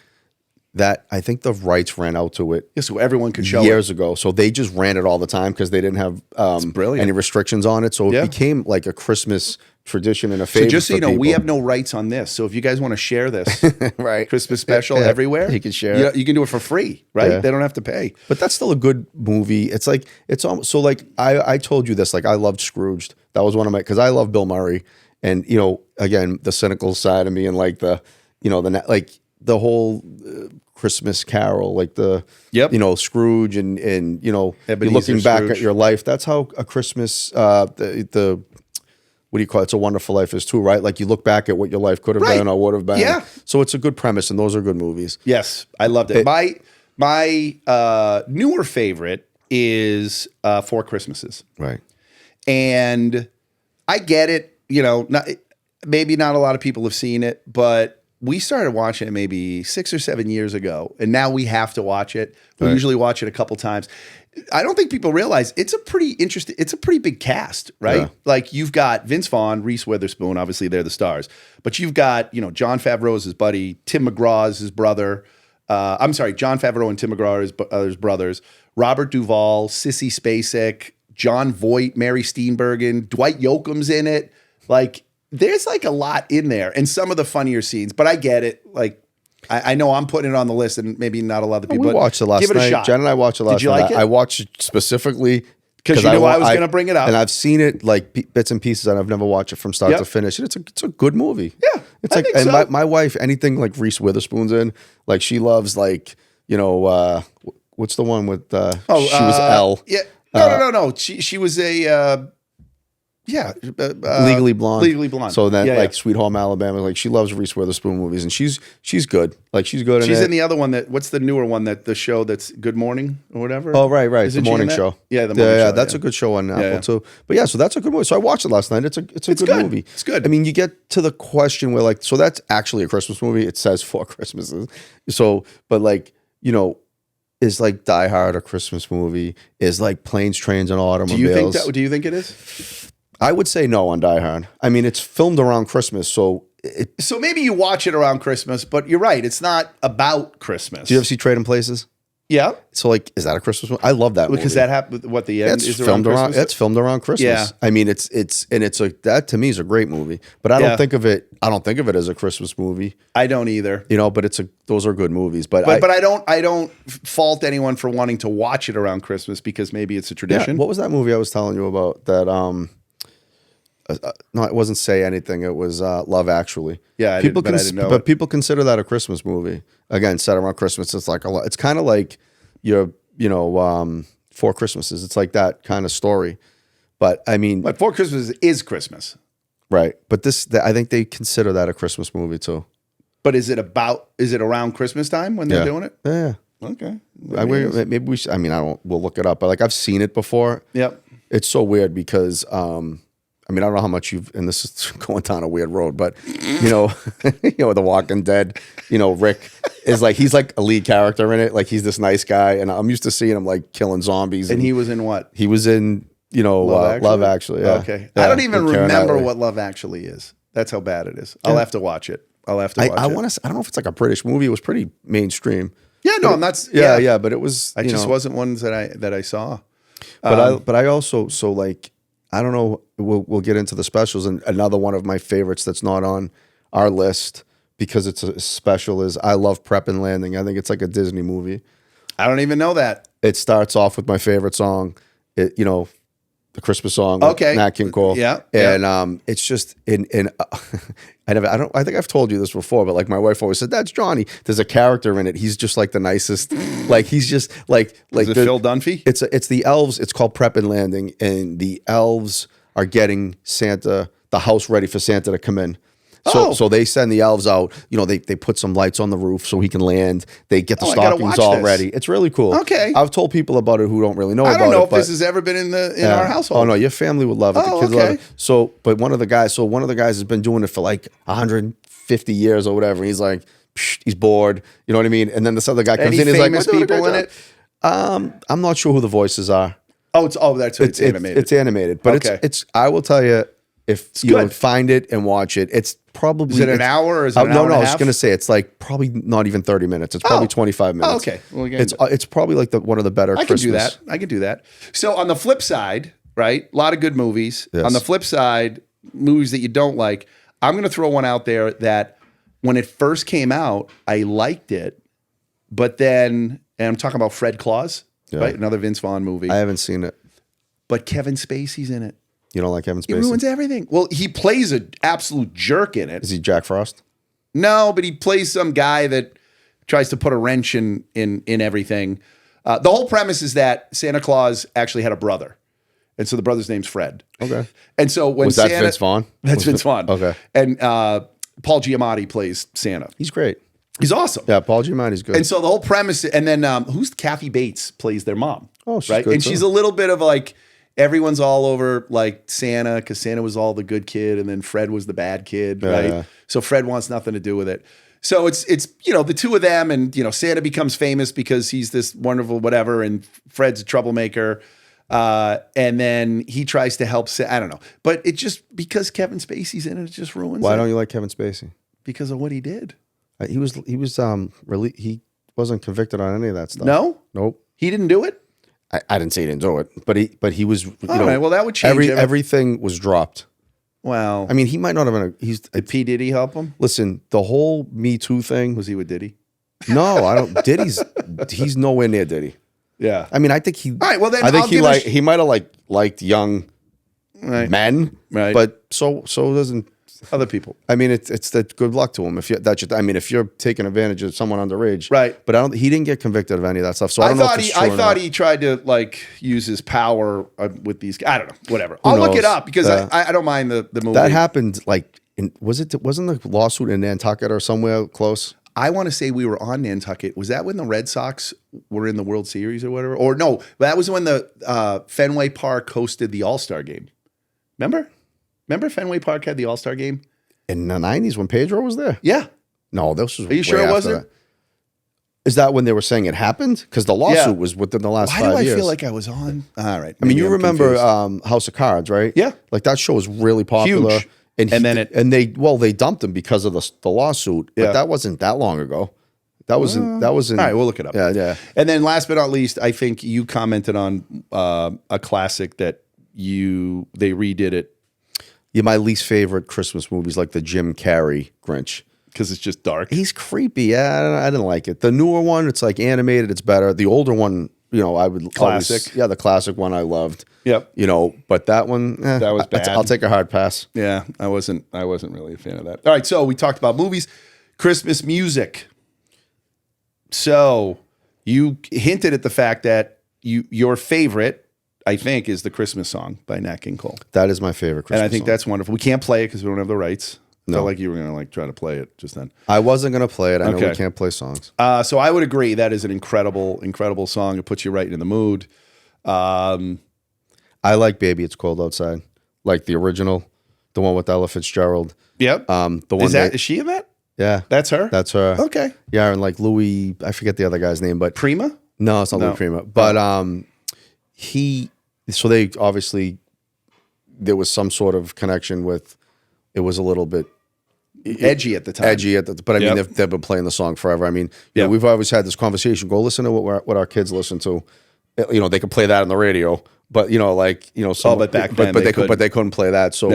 Speaker 3: that. I think the rights ran out to it.
Speaker 2: Yeah, so everyone could show
Speaker 3: years ago. So they just ran it all the time because they didn't have any restrictions on it. So it became like a Christmas tradition and a favorite.
Speaker 2: So just so you know, we have no rights on this. So if you guys want to share this Christmas special everywhere,
Speaker 3: you can share it.
Speaker 2: You can do it for free, right?
Speaker 3: Yeah.
Speaker 2: They don't have to pay.
Speaker 3: But that's still a good movie. It's like it's almost so like I told you this. Like I loved Scrooged. That was one of my because I love Bill Murray. And again, the cynical side of me, and like the whole Christmas Carol, like the Scrooge, and you're looking back at your life. That's how a Christmas the what do you call it? It's a Wonderful Life is too, right? Like you look back at what your life could have been or would have been.
Speaker 2: Yeah.
Speaker 3: So it's a good premise, and those are good movies.
Speaker 2: Yes, I loved it. My newer favorite is Four Christmases.
Speaker 3: Right.
Speaker 2: And I get it. Maybe not a lot of people have seen it, but we started watching it maybe 6 or 7 years ago, and now we have to watch it. We usually watch it a couple times. I don't think people realize it's a pretty big cast, right?
Speaker 3: Yeah.
Speaker 2: Like you've got Vince Vaughn, Reese Witherspoon, obviously they're the stars, but you've got, Jon Favreau is his buddy, Tim McGraw is his brother. Jon Favreau and Tim McGraw are his brothers. Robert Duvall, Sissy Spacek, John Voight, Mary Steenburgen, Dwight Yoakam's in it. Like, there's like a lot in there and some of the funnier scenes, but I get it. Like, I know I'm putting it on the list, and maybe not a lot of people.
Speaker 3: We watched it last
Speaker 2: give it
Speaker 3: night.
Speaker 2: a shot.
Speaker 3: Jen and I watched it last night.
Speaker 2: Did you like it?
Speaker 3: I watched it specifically
Speaker 2: because you knew I was going to bring it up,
Speaker 3: and I've seen it like bits and pieces, and I've never watched it from start to finish. And it's a good movie.
Speaker 2: Yeah,
Speaker 3: it's like, and so. my wife, anything like Reese Witherspoon's in, like she loves like what's the one with she was Elle.
Speaker 2: Yeah, no. She was a.
Speaker 3: Legally Blonde.
Speaker 2: Legally Blonde.
Speaker 3: So then, Sweet Home Alabama, like she loves Reese Witherspoon movies, and she's good. Like she's good.
Speaker 2: She's in the other one what's the newer one the show that's Good Morning or whatever.
Speaker 3: Oh right, the morning show.
Speaker 2: Yeah, the morning show.
Speaker 3: That's a good show on Apple too. But yeah, so that's a good movie. So I watched it last night. It's a good movie.
Speaker 2: It's good.
Speaker 3: I mean, you get to the question where so that's actually a Christmas movie. It says 4 Christmases. So, but is like Die Hard a Christmas movie? Is like Planes, Trains, and Automobiles?
Speaker 2: Do you think it is?
Speaker 3: I would say no on Die Hard. I mean, it's filmed around Christmas, so
Speaker 2: so maybe you watch it around Christmas, but you're right. It's not about Christmas.
Speaker 3: Do you ever see Trading Places?
Speaker 2: Yeah.
Speaker 3: So is that a Christmas movie? I love that movie.
Speaker 2: Because that happened. What the end is filmed around?
Speaker 3: It's filmed around Christmas.
Speaker 2: Yeah.
Speaker 3: I mean, it's like that to me is a great movie, but I don't think of it. I don't think of it as a Christmas movie.
Speaker 2: I don't either.
Speaker 3: But those are good movies. But
Speaker 2: I don't fault anyone for wanting to watch it around Christmas because maybe it's a tradition.
Speaker 3: Yeah. What was that movie I was telling you about? That no, it wasn't Say Anything. It was Love Actually.
Speaker 2: Yeah, I didn't know.
Speaker 3: But people consider that a Christmas movie. Again, set around Christmas. It's like it's kind of like your 4 Christmases. It's like that kind of story. But I mean,
Speaker 2: but 4 Christmases is Christmas,
Speaker 3: right? But I think they consider that a Christmas movie too.
Speaker 2: But is it around Christmas time when they're doing it?
Speaker 3: Yeah.
Speaker 2: Okay.
Speaker 3: Maybe we should, we'll look it up. But like I've seen it before.
Speaker 2: Yep.
Speaker 3: It's so weird because I don't know how much and this is going down a weird road, but The Walking Dead, Rick is like, he's like a lead character in it. Like he's this nice guy. And I'm used to seeing him like killing zombies.
Speaker 2: And he was in what?
Speaker 3: He was in, Love Actually. Yeah.
Speaker 2: Okay.
Speaker 3: Yeah,
Speaker 2: I don't even remember what Love Actually is. That's how bad it is. I'll have to watch it. I don't
Speaker 3: know if it's like a British movie. It was pretty mainstream.
Speaker 2: Yeah, no, that's
Speaker 3: yeah, but it was.
Speaker 2: I just wasn't ones that I saw.
Speaker 3: But I also I don't know. We'll get into the specials, and another one of my favorites that's not on our list because it's a special is I Love Prep and Landing. I think it's like a Disney movie.
Speaker 2: I don't even know that.
Speaker 3: It starts off with my favorite song, the Christmas song, with Nat King Cole.
Speaker 2: Yeah,
Speaker 3: and it's just I think I've told you this before, but like my wife always said, that's Johnny. There's a character in it. He's just like the nicest. Like he's just like
Speaker 2: is it Phil Dunphy?
Speaker 3: It's the elves. It's called Prep and Landing, and the elves are getting the house ready for Santa to come in. So they send the elves out. They put some lights on the roof so he can land. They get the stockings all ready. It's really cool.
Speaker 2: Okay,
Speaker 3: I've told people about it who don't really know about it.
Speaker 2: I don't know if this has ever been in our household.
Speaker 3: Oh no, your family would love it. The kids love it. So, but one of the guys has been doing it for like 150 years or whatever. He's like, he's bored. You know what I mean? And then this other guy comes in. He's like,
Speaker 2: famous people in it?
Speaker 3: I'm not sure who the voices are.
Speaker 2: It's animated.
Speaker 3: It's animated, but it's. I will tell you. If you find it and watch it, it's probably...
Speaker 2: Is it an hour or is it an hour and a half?
Speaker 3: No, I was going to say it's like probably not even 30 minutes. It's probably 25 minutes.
Speaker 2: Oh, okay. Well, again,
Speaker 3: it's probably like one of the better Christmas.
Speaker 2: I can do that. So on the flip side, right, a lot of good movies.
Speaker 3: Yes.
Speaker 2: On the flip side, movies that you don't like, I'm going to throw one out there that when it first came out, I liked it, but then, and I'm talking about Fred Claus, right? Another Vince Vaughn movie.
Speaker 3: I haven't seen it.
Speaker 2: But Kevin Spacey's in it.
Speaker 3: You don't like Kevin Spacey?
Speaker 2: He ruins everything. Well, he plays an absolute jerk in it.
Speaker 3: Is he Jack Frost?
Speaker 2: No, but he plays some guy that tries to put a wrench in everything. The whole premise is that Santa Claus actually had a brother. And so the brother's name's Fred.
Speaker 3: Okay.
Speaker 2: And so when
Speaker 3: Was that Vince Vaughn?
Speaker 2: That's Vince Vaughn.
Speaker 3: Okay.
Speaker 2: And Paul Giamatti plays Santa.
Speaker 3: He's great.
Speaker 2: He's awesome.
Speaker 3: Yeah, Paul Giamatti's good.
Speaker 2: And so the whole premise, and then who's Kathy Bates plays their mom.
Speaker 3: Oh, she's
Speaker 2: right?
Speaker 3: good
Speaker 2: And
Speaker 3: too.
Speaker 2: she's a little bit of like, everyone's all over like Santa because Santa was all the good kid and then Fred was the bad kid, right?
Speaker 3: Yeah.
Speaker 2: So Fred wants nothing to do with it. So it's the two of them and Santa becomes famous because he's this wonderful whatever and Fred's a troublemaker. And then he tries to help I don't know. But it just because Kevin Spacey's in it just ruins it.
Speaker 3: Why don't you like Kevin Spacey?
Speaker 2: Because of what he did.
Speaker 3: He wasn't convicted on any of that stuff.
Speaker 2: No?
Speaker 3: Nope.
Speaker 2: He didn't do it?
Speaker 3: I didn't say he didn't do it, but he was.
Speaker 2: All right, well, that would change
Speaker 3: everything was dropped.
Speaker 2: Well,
Speaker 3: I mean, he might not have been.
Speaker 2: did P Diddy help him?
Speaker 3: Listen, the whole Me Too thing.
Speaker 2: Was he with Diddy?
Speaker 3: No, I don't. He's nowhere near Diddy.
Speaker 2: Yeah.
Speaker 3: I mean, I think he.
Speaker 2: All right. Well, then
Speaker 3: I think
Speaker 2: I'll
Speaker 3: he might have liked young men,
Speaker 2: right?
Speaker 3: But so doesn't
Speaker 2: other people.
Speaker 3: I mean, it's that good luck to him if if you're taking advantage of someone underage,
Speaker 2: right?
Speaker 3: But he didn't get convicted of any of that stuff. So I don't know if it's true
Speaker 2: I thought he tried to use his power with these guys. I don't know. Whatever. I'll look it up because I don't mind the movie.
Speaker 3: That happened wasn't the lawsuit in Nantucket or somewhere close?
Speaker 2: I want to say we were on Nantucket. Was that when the Red Sox were in the World Series or whatever? Or no, that was when the Fenway Park hosted the All-Star game. Remember Fenway Park had the All-Star game?
Speaker 3: In the 90s when Pedro was there?
Speaker 2: Yeah.
Speaker 3: No, this was
Speaker 2: Are you sure it wasn't?
Speaker 3: Is that when they were saying it happened? Because the lawsuit was within the last 5 years.
Speaker 2: Why do I feel like I was on? All right.
Speaker 3: I mean, you remember House of Cards, right?
Speaker 2: Yeah.
Speaker 3: Like that show was really popular.
Speaker 2: Huge. And
Speaker 3: they dumped him because of the lawsuit. But that wasn't that long ago. That was in
Speaker 2: all right, we'll look it up.
Speaker 3: Yeah.
Speaker 2: And then last but not least, I think you commented on a classic that they redid it.
Speaker 3: Yeah, my least favorite Christmas movies, like the Jim Carrey Grinch.
Speaker 2: Because it's just dark.
Speaker 3: He's creepy. Yeah, I didn't like it. The newer one, it's like animated. It's better. The older one, I would
Speaker 2: classic.
Speaker 3: The classic one I loved.
Speaker 2: Yep.
Speaker 3: But that one,
Speaker 2: that was bad.
Speaker 3: I'll take a hard pass.
Speaker 2: Yeah, I wasn't really a fan of that. All right, so we talked about movies, Christmas music. So you hinted at the fact that your favorite, I think, is the Christmas song by Nat King Cole.
Speaker 3: That is my favorite Christmas
Speaker 2: song. And I think
Speaker 3: song.
Speaker 2: That's wonderful. We can't play it because we don't have the rights.
Speaker 3: No.
Speaker 2: Felt like you were going to try to play it just then.
Speaker 3: I wasn't going to play it. I know we can't play songs.
Speaker 2: So I would agree. That is an incredible, incredible song. It puts you right in the mood.
Speaker 3: I like Baby It's Cold Outside. Like the original, the one with Ella Fitzgerald.
Speaker 2: Yep.
Speaker 3: The one
Speaker 2: is she in that?
Speaker 3: Yeah.
Speaker 2: That's her?
Speaker 3: That's her.
Speaker 2: Okay.
Speaker 3: Yeah, and like Louis, I forget the other guy's name, but
Speaker 2: Prima?
Speaker 3: No, it's not Louis Prima. But so they obviously, there was some sort of connection with, it was a little bit
Speaker 2: edgy at the time.
Speaker 3: But I mean, they've been playing the song forever. I mean, we've always had this conversation. Go listen to what our kids listen to. They could play that on the radio, but
Speaker 2: but back then
Speaker 3: they couldn't play that. So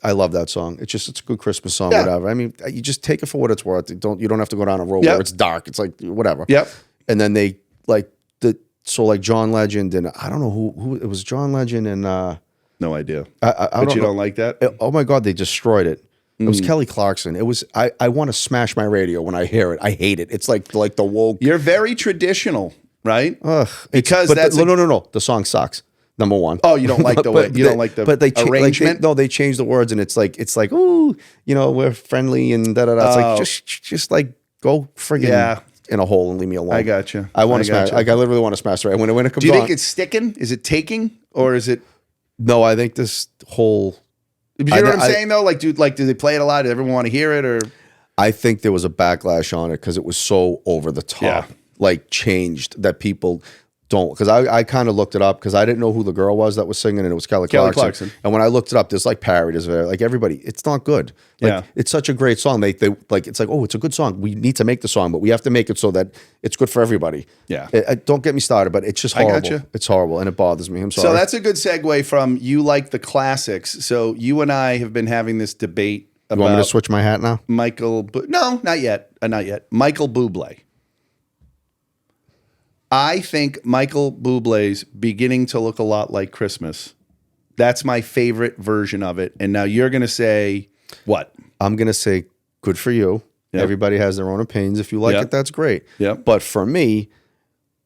Speaker 3: I love that song. It's a good Christmas song, whatever. I mean, you just take it for what it's worth. You don't have to go down a road where it's dark. It's like whatever.
Speaker 2: Yep.
Speaker 3: And then they John Legend and I don't know who it was. John Legend and
Speaker 2: no idea.
Speaker 3: But
Speaker 2: you don't like that?
Speaker 3: Oh my God, they destroyed it. It was Kelly Clarkson. It was I want to smash my radio when I hear it. I hate it. It's like the woke.
Speaker 2: You're very traditional, right?
Speaker 3: No. The song sucks. Number one.
Speaker 2: Oh, you don't like the way you don't like the arrangement?
Speaker 3: They changed the words and it's like ooh, we're friendly and da da da. It's like just like go friggin' in a hole and leave me alone.
Speaker 2: I got you.
Speaker 3: I want to smash. Like I literally want to smash it. When it comes on.
Speaker 2: Do you think it's sticking? Is it taking or is it?
Speaker 3: No, I think this whole.
Speaker 2: You know what I'm saying though? Do they play it a lot? Does everyone want to hear it or?
Speaker 3: I think there was a backlash on it because it was so over the top, changed that people don't. Because I kind of looked it up because I didn't know who the girl was that was singing and it was Kelly Clarkson. And when I looked it up, there's parodies there. Like everybody, it's not good. It's such a great song. They it's like, oh, it's a good song. We need to make the song, but we have to make it so that it's good for everybody.
Speaker 2: Yeah.
Speaker 3: Don't get me started, but it's just horrible.
Speaker 2: I got you.
Speaker 3: It's horrible and it bothers me. I'm sorry.
Speaker 2: So that's a good segue from you like the classics. So you and I have been having this debate about.
Speaker 3: You want me to switch my hat now?
Speaker 2: No, not yet. Not yet. Michael Bublé. I think Michael Bublé's beginning to look a lot like Christmas. That's my favorite version of it. And now you're going to say what? I'm
Speaker 3: going to say good for you. Yep. Everybody has their own opinions. If you like it, that's great.
Speaker 2: Yep.
Speaker 3: But for me,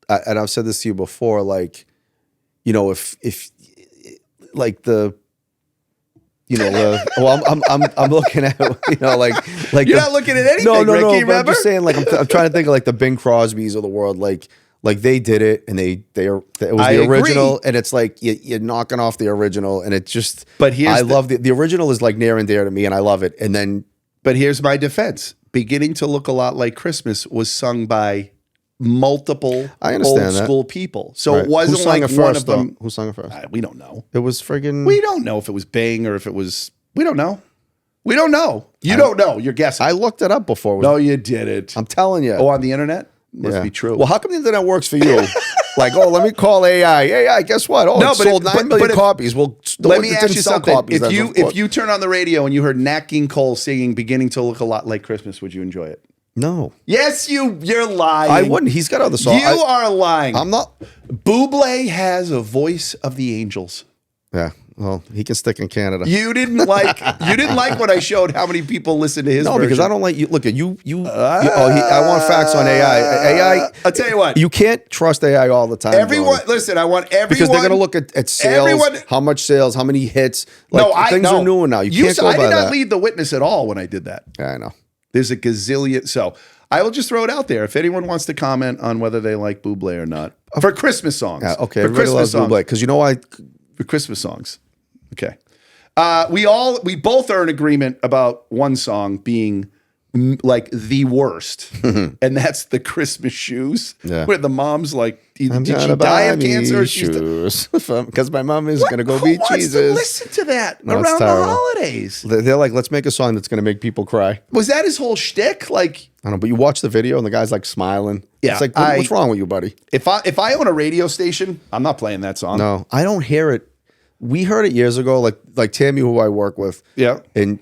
Speaker 3: and I've said this to you before, if like the. I'm looking at, like
Speaker 2: you're not looking at anything.
Speaker 3: No,
Speaker 2: Ricky,
Speaker 3: but I'm just saying, I'm trying to think of the Bing Crosbys of the world, like they did it, and it was the original, and it's like you're knocking off the original, and it just.
Speaker 2: But I
Speaker 3: love the original is near and dear to me, and I love it. And then,
Speaker 2: but here's my defense: beginning to look a lot like Christmas was sung by multiple old school people, so it wasn't one of them.
Speaker 3: Who sung it first?
Speaker 2: We don't know.
Speaker 3: It was friggin'.
Speaker 2: We don't know if it was Bing or if it was. We don't know. We don't know. You don't know. You're guessing.
Speaker 3: I looked it up before.
Speaker 2: No, you didn't.
Speaker 3: I'm telling you.
Speaker 2: Oh, on the internet. Must be true.
Speaker 3: Well, how come the internet works for you? Like, oh, let me call AI. AI, guess what? Oh,
Speaker 2: No,
Speaker 3: it
Speaker 2: but
Speaker 3: sold
Speaker 2: if-
Speaker 3: 9 million copies. Well,
Speaker 2: Let me
Speaker 3: it
Speaker 2: ask
Speaker 3: didn't
Speaker 2: you
Speaker 3: sell
Speaker 2: something.
Speaker 3: copies then, of course.
Speaker 2: If you turn on the radio and you heard Nat King Cole singing "Beginning to Look a Lot Like Christmas," would you enjoy it?
Speaker 3: No.
Speaker 2: Yes, you're lying.
Speaker 3: I wouldn't. He's got other songs.
Speaker 2: You are lying.
Speaker 3: I'm not.
Speaker 2: Bublé has a voice of the angels.
Speaker 3: Yeah. Well, he can stick in Canada.
Speaker 2: You didn't like when I showed how many people listen to his
Speaker 3: No,
Speaker 2: version.
Speaker 3: because I don't like you. Look at you. I want facts on AI. AI.
Speaker 2: I'll tell you what.
Speaker 3: You can't trust AI all the time.
Speaker 2: Everyone,
Speaker 3: Johnny.
Speaker 2: listen. I want everyone
Speaker 3: Because they're going to look at sales,
Speaker 2: everyone-
Speaker 3: how much sales, how many hits. Like, things are new now. You can't go
Speaker 2: I
Speaker 3: by
Speaker 2: did not
Speaker 3: that.
Speaker 2: lead the witness at all when I did that.
Speaker 3: Yeah, I know.
Speaker 2: There's a gazillion. So I will just throw it out there. If anyone wants to comment on whether they like Bublé or not for Christmas songs.
Speaker 3: Yeah, okay,
Speaker 2: For
Speaker 3: everybody loves Bublé because you know why?
Speaker 2: For Christmas songs. Okay. We both are in agreement about one song being like the worst, and that's the Christmas shoes.
Speaker 3: Yeah.
Speaker 2: Where the mom's like, did she
Speaker 3: gonna
Speaker 2: die of
Speaker 3: buy
Speaker 2: cancer?
Speaker 3: me shoes because my mom is going to go beat
Speaker 2: Who wants
Speaker 3: Jesus.
Speaker 2: to listen to that
Speaker 3: No, it's
Speaker 2: around the
Speaker 3: terrible.
Speaker 2: holidays?
Speaker 3: They're like, let's make a song that's going to make people cry.
Speaker 2: Was that his whole shtick? Like,
Speaker 3: I don't know, but you watch the video and the guy's like smiling.
Speaker 2: Yeah,
Speaker 3: It's like, what's wrong with you, buddy?
Speaker 2: if I own a radio station, I'm not playing that song.
Speaker 3: No, I don't hear it. We heard it years ago, like Tammy, who I work with.
Speaker 2: Yeah.
Speaker 3: And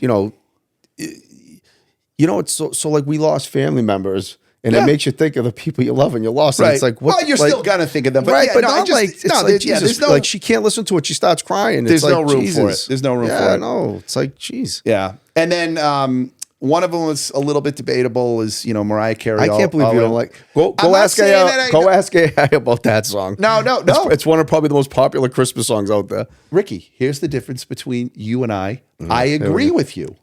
Speaker 3: it's so like we lost family members, and
Speaker 2: Yeah.
Speaker 3: it makes you think of the people you love and you lost. And
Speaker 2: Right.
Speaker 3: it's like,
Speaker 2: well, you're still gonna think of them, but
Speaker 3: right?
Speaker 2: yeah,
Speaker 3: But
Speaker 2: no,
Speaker 3: not like it's
Speaker 2: no,
Speaker 3: like
Speaker 2: yeah,
Speaker 3: Jesus.
Speaker 2: there's no
Speaker 3: Like she can't listen to it. She starts crying.
Speaker 2: There's
Speaker 3: It's
Speaker 2: no
Speaker 3: like,
Speaker 2: room for
Speaker 3: Jesus.
Speaker 2: it. There's no room for
Speaker 3: Yeah,
Speaker 2: it.
Speaker 3: no, it's like, geez.
Speaker 2: Yeah, and then one of them was a little bit debatable. Is Mariah Carey?
Speaker 3: I can't believe you don't like. Go
Speaker 2: I'm not
Speaker 3: ask
Speaker 2: saying
Speaker 3: AI.
Speaker 2: that I
Speaker 3: Go
Speaker 2: don't-
Speaker 3: ask AI about that song.
Speaker 2: No.
Speaker 3: It's one of probably the most popular Christmas songs out there.
Speaker 2: Ricky, here's the difference between you and I. I agree with you.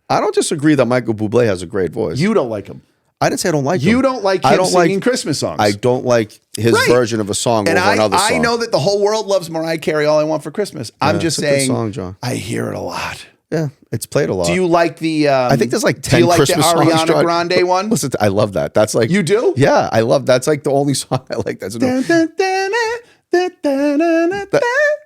Speaker 3: I don't disagree that Michael Bublé has a great voice.
Speaker 2: You don't like him.
Speaker 3: I didn't say I don't like him.
Speaker 2: You don't like him singing Christmas songs.
Speaker 3: I don't like his
Speaker 2: Right.
Speaker 3: version of a song
Speaker 2: And
Speaker 3: over another song.
Speaker 2: I know that the whole world loves Mariah Carey. All I Want for Christmas. I'm just
Speaker 3: it's a good
Speaker 2: saying.
Speaker 3: song, John.
Speaker 2: I hear it a lot.
Speaker 3: Yeah, it's played a lot.
Speaker 2: Do you like the?
Speaker 3: I think there's like 10
Speaker 2: do you like
Speaker 3: Christmas
Speaker 2: the
Speaker 3: songs.
Speaker 2: Ariana
Speaker 3: John.
Speaker 2: Grande one?
Speaker 3: Listen, I love that. That's like
Speaker 2: You do?
Speaker 3: Yeah, I love that's like the only song I like. That's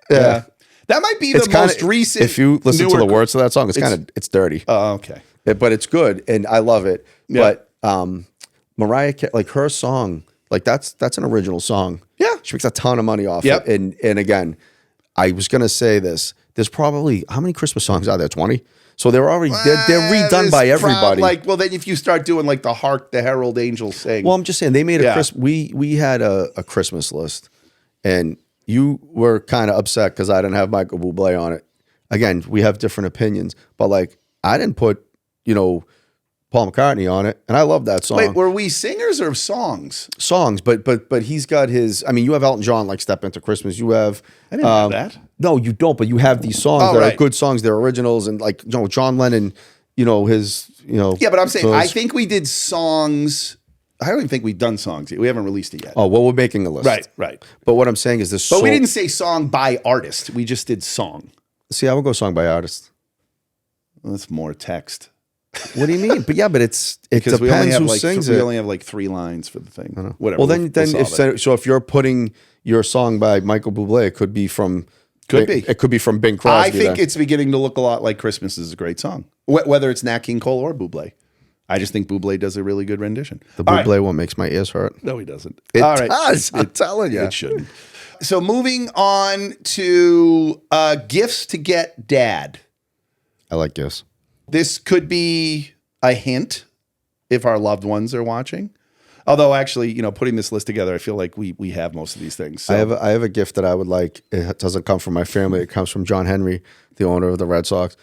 Speaker 2: Yeah. That might be the most recent.
Speaker 3: If you listen to
Speaker 2: newer-
Speaker 3: the words to that song, it's dirty.
Speaker 2: Oh, okay.
Speaker 3: But it's good and I love it.
Speaker 2: Yeah.
Speaker 3: But Mariah, like her song, like that's an original song.
Speaker 2: Yeah.
Speaker 3: She makes a ton of money off
Speaker 2: Yep.
Speaker 3: it. And again, I was gonna say this. There's probably how many Christmas songs are there? 20. So they're already they're redone by everybody.
Speaker 2: Well, then if you start doing like the Hark the Herald Angels sing.
Speaker 3: Well, I'm just saying they made a
Speaker 2: Yeah.
Speaker 3: we had a Christmas list, and you were kind of upset because I didn't have Michael Bublé on it. Again, we have different opinions, but like I didn't put Paul McCartney on it, and I love that song.
Speaker 2: Wait, were we singers or songs?
Speaker 3: Songs, but he's got his. I mean, you have Elton John like "Step Into Christmas." You have
Speaker 2: I didn't have that.
Speaker 3: No, you don't. But you have these songs
Speaker 2: Oh,
Speaker 3: that
Speaker 2: right.
Speaker 3: are good songs. They're originals, and like John Lennon. His.
Speaker 2: Yeah, but I'm saying
Speaker 3: those-
Speaker 2: I think we did songs. I don't even think we've done songs yet. We haven't released it yet.
Speaker 3: Oh well, we're making a list,
Speaker 2: Right.
Speaker 3: But what I'm saying is this.
Speaker 2: But we didn't say song by artist. We just did song.
Speaker 3: See. I would go song by artist.
Speaker 2: Well, that's more text.
Speaker 3: What do you mean? But it
Speaker 2: Because we only
Speaker 3: depends
Speaker 2: have
Speaker 3: who
Speaker 2: like
Speaker 3: sings
Speaker 2: we
Speaker 3: it.
Speaker 2: only have like 3 lines for the thing. Whatever.
Speaker 3: Well, then
Speaker 2: we'll solve it.
Speaker 3: if you're putting your song by Michael Bublé, it could be from it could be from Bing Crosby.
Speaker 2: I think
Speaker 3: then.
Speaker 2: it's beginning to look a lot like Christmas is a great song. Whether it's Nat King Cole or Bublé. I just think Bublé does a really good rendition.
Speaker 3: the
Speaker 2: All right.
Speaker 3: Bublé one makes my ears hurt.
Speaker 2: No, he doesn't.
Speaker 3: It
Speaker 2: All right.
Speaker 3: does. I'm telling you.
Speaker 2: It shouldn't. So moving on to gifts to get dad.
Speaker 3: I like gifts.
Speaker 2: This could be a hint if our loved ones are watching. Although actually, putting this list together, I feel like we have most of these things. So.
Speaker 3: I have a gift that I would like. It doesn't come from my family. It comes from John Henry, the owner of the Red Sox.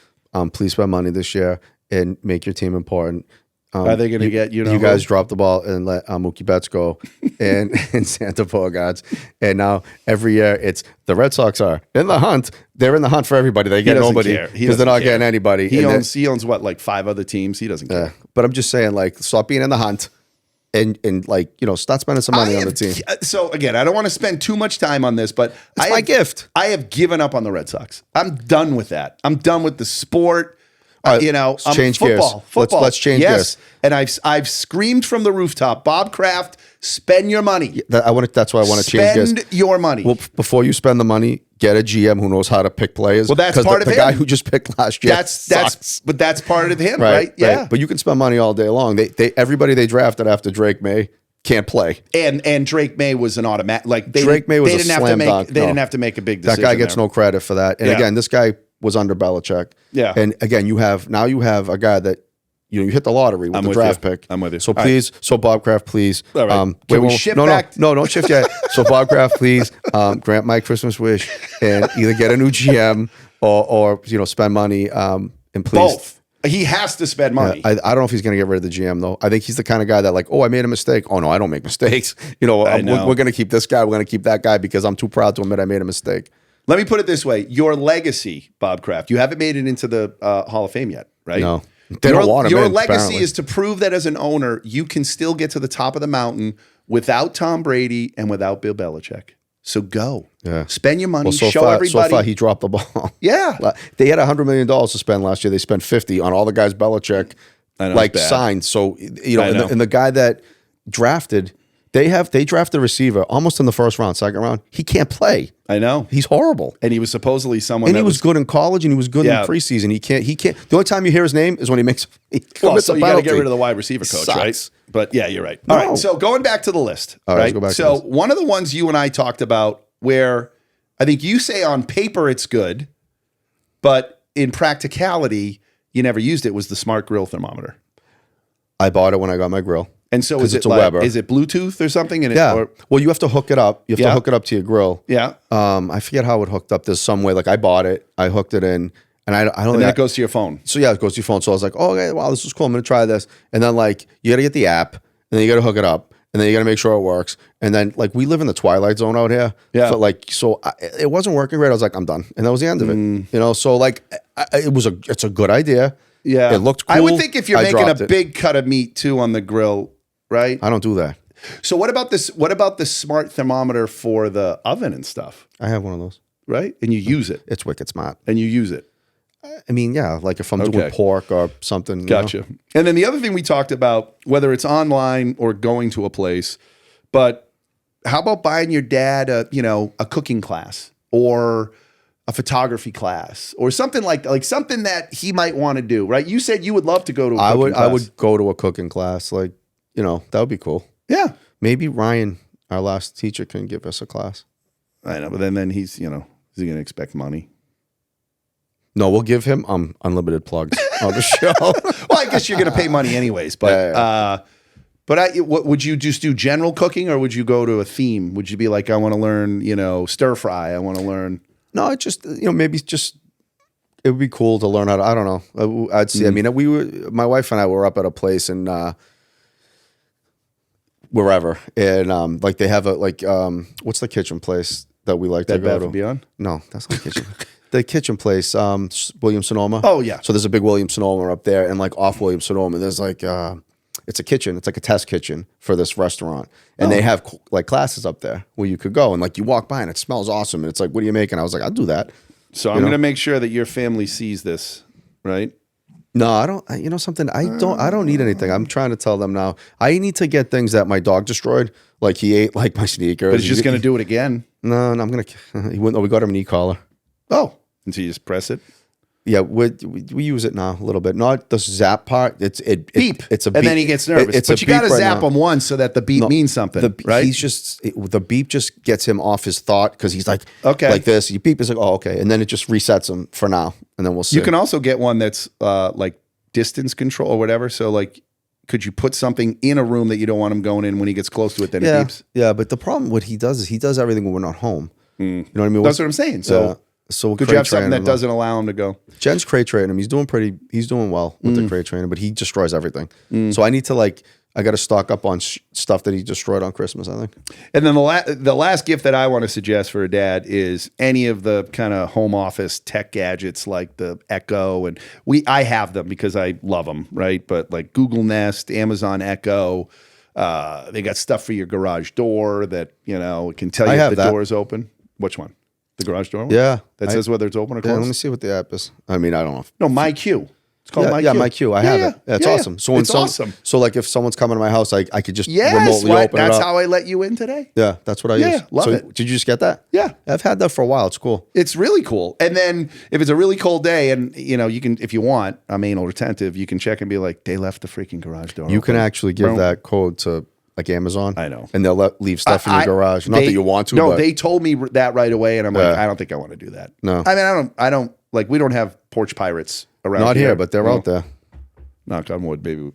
Speaker 3: Please spend money this year and make your team important.
Speaker 2: Are they going to get
Speaker 3: you guys drop the ball and let Mookie Betts go and Santa Bogarts. And now every year it's the Red Sox are in the hunt. They're in the hunt for everybody. They get
Speaker 2: doesn't
Speaker 3: nobody
Speaker 2: care. He
Speaker 3: because they're not
Speaker 2: doesn't care.
Speaker 3: getting anybody.
Speaker 2: He
Speaker 3: And
Speaker 2: owns what, like 5 other teams? He doesn't care.
Speaker 3: but I'm just saying, like, stop being in the hunt and like, start spending some money on the team.
Speaker 2: So again, I don't want to spend too much time on this, but
Speaker 3: It's my gift.
Speaker 2: I have given up on the Red Sox. I'm done with that. I'm done with the sport.
Speaker 3: All right,
Speaker 2: I'm
Speaker 3: change gears.
Speaker 2: football.
Speaker 3: Let's change
Speaker 2: yes.
Speaker 3: gears.
Speaker 2: And I've screamed from the rooftop, Bob Kraft, spend your money.
Speaker 3: That's why I want to change gears.
Speaker 2: Spend your money.
Speaker 3: Well, before you spend the money, get a GM who knows how to pick players.
Speaker 2: Well, that's
Speaker 3: 'Cause
Speaker 2: part of
Speaker 3: the
Speaker 2: him.
Speaker 3: guy who just picked last year.
Speaker 2: But that's part of him, right? Yeah.
Speaker 3: But you can spend money all day long. They everybody they drafted after Drake May can't play.
Speaker 2: And Drake May was an automatic. Like
Speaker 3: Drake May was a slam dunk.
Speaker 2: They didn't have to make a big decision.
Speaker 3: That guy gets no credit for that. And again, this guy was under Belichick.
Speaker 2: Yeah.
Speaker 3: And again, you have a guy that you hit the lottery with the draft pick.
Speaker 2: I'm with you.
Speaker 3: So please, so Bob Kraft, please.
Speaker 2: All right. Can we shift back?
Speaker 3: No, don't shift yet. So Bob Kraft, please grant my Christmas wish and either get a new GM or spend money. And please.
Speaker 2: Both. He has to spend money.
Speaker 3: I don't know if he's going to get rid of the GM though. I think he's the kind of guy that like, oh, I made a mistake. Oh no, I don't make mistakes. We're going to keep this guy. We're going to keep that guy because I'm too proud to admit I made a mistake.
Speaker 2: Let me put it this way: your legacy, Bob Kraft. You haven't made it into the Hall of Fame yet, right?
Speaker 3: No, they don't want him.
Speaker 2: Your
Speaker 3: in,
Speaker 2: legacy
Speaker 3: apparently.
Speaker 2: is to prove that as an owner, you can still get to the top of the mountain without Tom Brady and without Bill Belichick. So go.
Speaker 3: Yeah.
Speaker 2: Spend your money.
Speaker 3: Well,
Speaker 2: show everybody.
Speaker 3: So far, he dropped the ball.
Speaker 2: Yeah.
Speaker 3: They had $100 million to spend last year. They spent 50 on all the guys Belichick signed. So, and the guy that drafted, they drafted a receiver almost in the first round, second round. He can't play.
Speaker 2: I know.
Speaker 3: He's horrible.
Speaker 2: And he was supposedly someone
Speaker 3: and he was good in college and he was good in preseason. He can't. The only time you hear his name is when he
Speaker 2: so you got to get rid of the wide receiver coach, right? But yeah, you're right. All right. So going back to the list.
Speaker 3: All right. Let's go back
Speaker 2: so one of the ones you and I talked about where I think you say on paper it's good, but in practicality, you never used it, was the smart grill thermometer.
Speaker 3: I bought it when I got my grill.
Speaker 2: And so is it
Speaker 3: Weber.
Speaker 2: Is it Bluetooth or something?
Speaker 3: Well, you have to hook it up. You have to hook it up to your grill.
Speaker 2: Yeah.
Speaker 3: I forget how it hooked up. There's some way. Like I bought it. I hooked it in. And I don't
Speaker 2: And then it goes to your phone.
Speaker 3: So yeah, it goes to your phone. So I was like, oh, okay, wow, this is cool. I'm going to try this. And then like, you got to get the app. And then you got to hook it up. And then you got to make sure it works. And then like, we live in the twilight zone out here.
Speaker 2: Yeah.
Speaker 3: It wasn't working great. I was like, I'm done. And that was the end of it. So like, it's a good idea.
Speaker 2: Yeah.
Speaker 3: It looked cool.
Speaker 2: I would think if you're making a big cut of meat too on the grill, right?
Speaker 3: I don't do that.
Speaker 2: So what about this? What about the smart thermometer for the oven and stuff?
Speaker 3: I have one of those.
Speaker 2: Right? And you use it.
Speaker 3: It's wicked smart.
Speaker 2: And you use it.
Speaker 3: I mean, yeah, like if I'm doing pork or something.
Speaker 2: Gotcha. And then the other thing we talked about, whether it's online or going to a place, but how about buying your dad a cooking class or a photography class or something like something that he might want to do, right? You said you would love to go to a cooking class.
Speaker 3: I would go to a cooking class. Like, that would be cool.
Speaker 2: Yeah.
Speaker 3: Maybe Ryan, our last teacher, can give us a class.
Speaker 2: I know, but then he's, is he going to expect money?
Speaker 3: No, we'll give him unlimited plugs on the show.
Speaker 2: Well, I guess you're going to pay money anyways, but would you just do general cooking or would you go to a theme? Would you be like, I want to learn, stir fry. I want to learn.
Speaker 3: No, it just, maybe just, it would be cool to learn how to, I don't know. I'd see. I mean, my wife and I were up at a place in wherever. And like they have what's the kitchen place that we like to go to?
Speaker 2: Beyond?
Speaker 3: No, that's not the kitchen. The kitchen place, Williams-Sonoma.
Speaker 2: Oh, yeah.
Speaker 3: So there's a big Williams-Sonoma up there, and like off Williams-Sonoma, there's like, it's a kitchen. It's like a test kitchen for this restaurant. And they have like classes up there where you could go. And like you walk by and it smells awesome. And it's like, what are you making? I was like, I'll do that.
Speaker 2: So I'm going to make sure that your family sees this, right?
Speaker 3: No, I don't. Something, I don't need anything. I'm trying to tell them now. I need to get things that my dog destroyed. Like he ate like my sneakers.
Speaker 2: But he's just going to do it again.
Speaker 3: No, I'm going to, we got him an e-collar.
Speaker 2: Oh, and so you just press it?
Speaker 3: Yeah, we use it now a little bit. Not the zap part. It's beep. It's a beep.
Speaker 2: And then he gets nervous. But you got to zap him once so that the beep means something, right?
Speaker 3: The beep just gets him off his thought because he's like,
Speaker 2: okay,
Speaker 3: like this. You beep, is like, oh, okay. And then it just resets him for now. And then we'll see.
Speaker 2: You can also get one that's like distance control or whatever. So like, could you put something in a room that you don't want him going in when he gets close to it, then it beeps? Yeah,
Speaker 3: but the problem what he does is he does everything when we're not home. You know what I mean?
Speaker 2: That's what I'm saying. So could you have something that doesn't allow him to go?
Speaker 3: Jen's crate training him. He's doing well with the crate training, but he destroys everything. So I need to I got to stock up on stuff that he destroyed on Christmas, I think.
Speaker 2: And then the last gift that I want to suggest for a dad is any of the kind of home office tech gadgets like the Echo, and I have them because I love them, right? But like Google Nest, Amazon Echo, they got stuff for your garage door that it can tell you if the door is open. Which one? The garage door one?
Speaker 3: Yeah.
Speaker 2: That says whether it's open or closed?
Speaker 3: Yeah, let me see what the app is. I mean, I don't know.
Speaker 2: No, MyQ. It's called MyQ.
Speaker 3: Yeah, MyQ. I have it. Yeah, it's awesome. So
Speaker 2: it's awesome.
Speaker 3: So like if someone's coming to my house, I could just remotely open it up.
Speaker 2: That's how I let you in today.
Speaker 3: Yeah, that's what I use.
Speaker 2: Love it.
Speaker 3: Did you just get that?
Speaker 2: Yeah.
Speaker 3: I've had that for a while. It's cool.
Speaker 2: It's really cool. And then if it's a really cold day and you can, if you want, I'm anal retentive, you can check and be like, they left the freaking garage door
Speaker 3: You
Speaker 2: open.
Speaker 3: can actually give that code to like Amazon.
Speaker 2: I know.
Speaker 3: And they'll leave stuff in your garage. Not that you want to.
Speaker 2: No,
Speaker 3: but
Speaker 2: they told me that right away, and I'm like, I don't think I want to do that.
Speaker 3: No.
Speaker 2: I mean, I don't like. We don't have porch pirates around.
Speaker 3: Not here, but they're out there.
Speaker 2: Knock on wood, maybe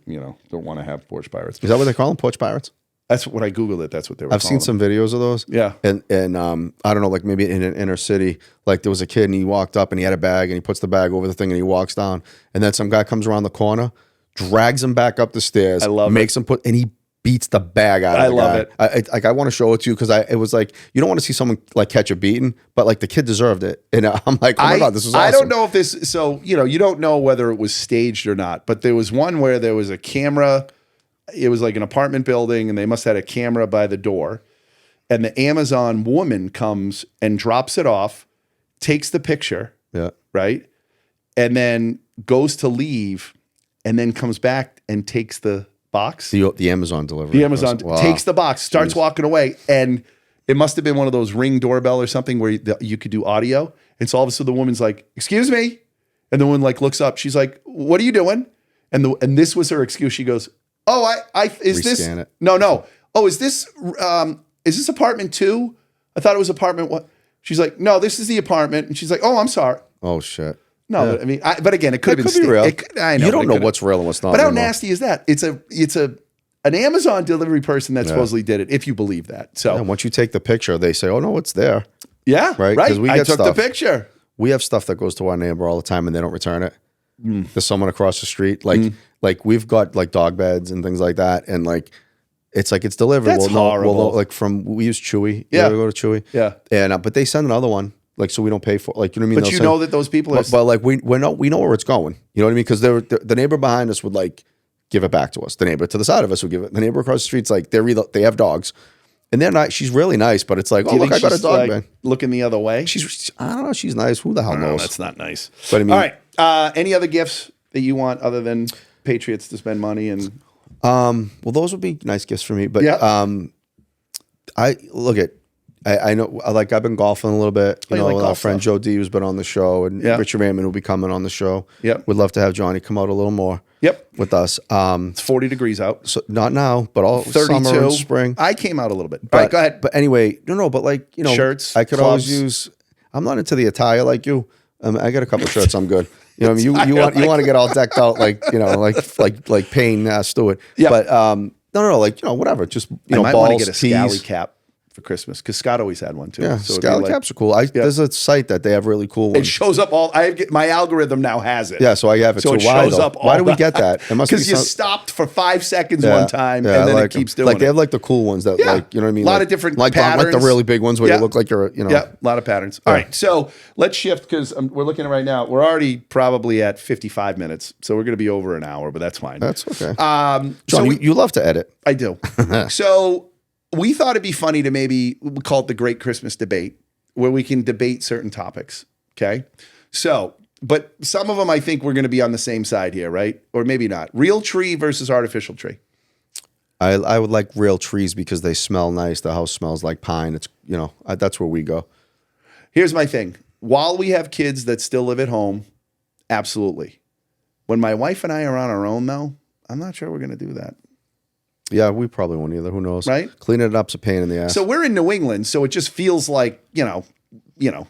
Speaker 2: don't want to have porch pirates.
Speaker 3: Is that what they call them? Porch pirates?
Speaker 2: That's when I Googled it. That's what they were.
Speaker 3: I've seen some videos of those.
Speaker 2: Yeah.
Speaker 3: And I don't know, like maybe in an inner city, like there was a kid and he walked up and he had a bag and he puts the bag over the thing and he walks down. And then some guy comes around the corner, drags him back up the stairs.
Speaker 2: I love
Speaker 3: makes him and he beats the bag out of the guy. I love it. I want to show it to you because it was like, you don't want to see someone like catch a beating, but like the kid deserved it. And I'm like, oh my God, this is awesome.
Speaker 2: I don't know if this, so, you don't know whether it was staged or not, but there was one where there was a camera. It was like an apartment building and they must have had a camera by the door. And the Amazon woman comes and drops it off, takes the picture.
Speaker 3: Yeah.
Speaker 2: Right. And goes to leave and then comes back and takes the box.
Speaker 3: The Amazon delivery.
Speaker 2: The Amazon takes the box, starts walking away. And it must have been one of those Ring doorbell or something where you could do audio. And so all of a sudden the woman's like, excuse me. And the woman like looks up. She's like, what are you doing? And this was her excuse. She goes, oh, is
Speaker 3: Rescan
Speaker 2: this?
Speaker 3: It.
Speaker 2: No. Oh, is this apartment 2? I thought it was apartment 1. She's like, no, this is the apartment. And she's like, oh, I'm sorry.
Speaker 3: Oh shit.
Speaker 2: No, yeah. But I mean, but again, it could have been
Speaker 3: real.
Speaker 2: I know
Speaker 3: you don't know what's real and what's not.
Speaker 2: But how nasty is that? It's an Amazon delivery person that supposedly did it, if you believe that. So
Speaker 3: once you take the picture, they say, oh no, it's there.
Speaker 2: Yeah,
Speaker 3: right.
Speaker 2: Right.
Speaker 3: We
Speaker 2: I took the picture.
Speaker 3: We have stuff that goes to our neighbor all the time, and they don't return it. There's someone across the street, like we've got like dog beds and things like that, and like it's delivered.
Speaker 2: That's horrible.
Speaker 3: Like we use Chewy.
Speaker 2: Yeah,
Speaker 3: we go to Chewy.
Speaker 2: Yeah,
Speaker 3: and but they send another one, like so we don't pay for. Like you know what I mean.
Speaker 2: But know that those people are.
Speaker 3: But like we know where it's going. You know what I mean? Because the neighbor behind us would like give it back to us. The neighbor to the side of us would give it. The neighbor across the street's like they have dogs. And they're not. She's really nice, but it's like, oh look, I got a dog, man.
Speaker 2: Looking the other way.
Speaker 3: I don't know. She's nice. Who the hell knows?
Speaker 2: That's not nice.
Speaker 3: But I mean,
Speaker 2: all right. Any other gifts that you want other than Patriots to spend money and?
Speaker 3: Well, those would be nice gifts for me. But I know. I've been golfing a little bit. You know, like our friend Joe D, who's been on the show, and Richard Raymond will be coming on the show.
Speaker 2: Yep.
Speaker 3: We'd love to have Johnny come out a little more.
Speaker 2: Yep.
Speaker 3: With us.
Speaker 2: It's 40 degrees out.
Speaker 3: So not now, but all
Speaker 2: 32.
Speaker 3: Summer and spring.
Speaker 2: I came out a little bit. All right, go ahead.
Speaker 3: But anyway, no, but like, you know,
Speaker 2: shirts,
Speaker 3: I could
Speaker 2: clubs.
Speaker 3: always use. I'm not into the attire like you. I got a couple shirts. I'm good. You know, what I mean, you want to get all decked out like like Payne Stewart.
Speaker 2: Yeah.
Speaker 3: But no, like whatever. Just
Speaker 2: I might
Speaker 3: balls,
Speaker 2: want to get a scally
Speaker 3: tees.
Speaker 2: cap for Christmas because Scott always had one too.
Speaker 3: Yeah,
Speaker 2: so
Speaker 3: scally caps are cool. There's a site that they have really cool ones.
Speaker 2: It shows up all. My algorithm now has it.
Speaker 3: Yeah, so I have it.
Speaker 2: So
Speaker 3: too.
Speaker 2: it shows up.
Speaker 3: Why do we get that? It must be
Speaker 2: because you stopped for 5 seconds one time and then it keeps doing
Speaker 3: like
Speaker 2: it.
Speaker 3: they have like the cool ones that like you know what I mean.
Speaker 2: A lot of different patterns.
Speaker 3: Like the really big ones where you look like you're
Speaker 2: Yeah, a lot of patterns. All right, so let's shift because we're looking at right now. We're already probably at 55 minutes, so we're going to be over an hour, but that's fine.
Speaker 3: That's okay.
Speaker 2: John,
Speaker 3: so you love to edit.
Speaker 2: I do. So we thought it'd be funny to maybe call it the Great Christmas Debate, where we can debate certain topics. Okay. So, but some of them I think we're going to be on the same side here, right? Or maybe not. Real tree versus artificial tree.
Speaker 3: I would like real trees because they smell nice. The house smells like pine. It's, that's where we go.
Speaker 2: Here's my thing. While we have kids that still live at home, absolutely. When my wife and I are on our own, though, I'm not sure we're going to do that.
Speaker 3: Yeah, we probably won't either. Who knows?
Speaker 2: Right?
Speaker 3: Cleaning it up's a pain in the ass.
Speaker 2: So we're in New England, so it just feels like,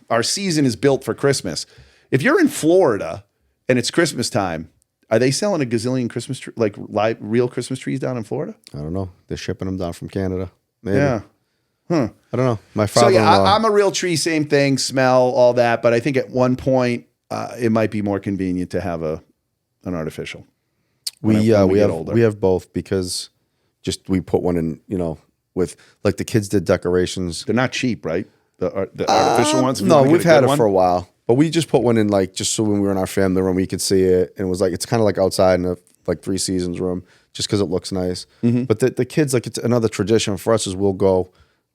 Speaker 2: our season is built for Christmas. If you're in Florida and it's Christmas time, are they selling a gazillion Christmas trees, like live, real Christmas trees down in Florida?
Speaker 3: I don't know. They're shipping them down from Canada. Maybe.
Speaker 2: Yeah.
Speaker 3: I don't know. My father-in-law.
Speaker 2: So yeah, I'm a real tree, same thing, smell, all that. But I think at one point it might be more convenient to have an artificial.
Speaker 3: We have both because just we put one in, with like the kids did decorations.
Speaker 2: They're not cheap, right? The artificial ones.
Speaker 3: No, we've had it for a while, but we just put one in like just so when we were in our family room we could see it, and it was like it's kind of like outside in a like 3 Seasons room just because it looks nice. Mm-hmm. But the kids, like, it's another tradition for us is we'll go.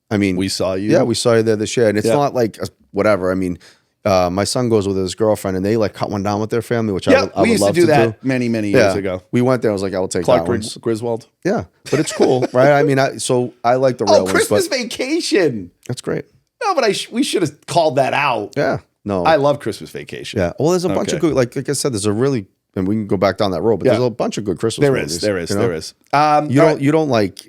Speaker 3: I mean,
Speaker 2: we saw you.
Speaker 3: Yeah, we saw you there this year, and it's not like whatever. I mean. My son goes with his girlfriend, and they like cut one down with their family, which I would love to do. We used to do that do.
Speaker 2: many years ago.
Speaker 3: We went there. I was like, I will take
Speaker 2: Clark
Speaker 3: that one.
Speaker 2: Griswold.
Speaker 3: Yeah, but it's cool, right? I mean, I like the real ones.
Speaker 2: Christmas Vacation.
Speaker 3: That's great.
Speaker 2: No, but we should have called that out.
Speaker 3: Yeah, no,
Speaker 2: I love Christmas Vacation.
Speaker 3: Yeah, well, there's a bunch of good, like I said, there's a really, and we can go back down that road, but there's a bunch of good Christmas movies.
Speaker 2: There is.
Speaker 3: You don't like,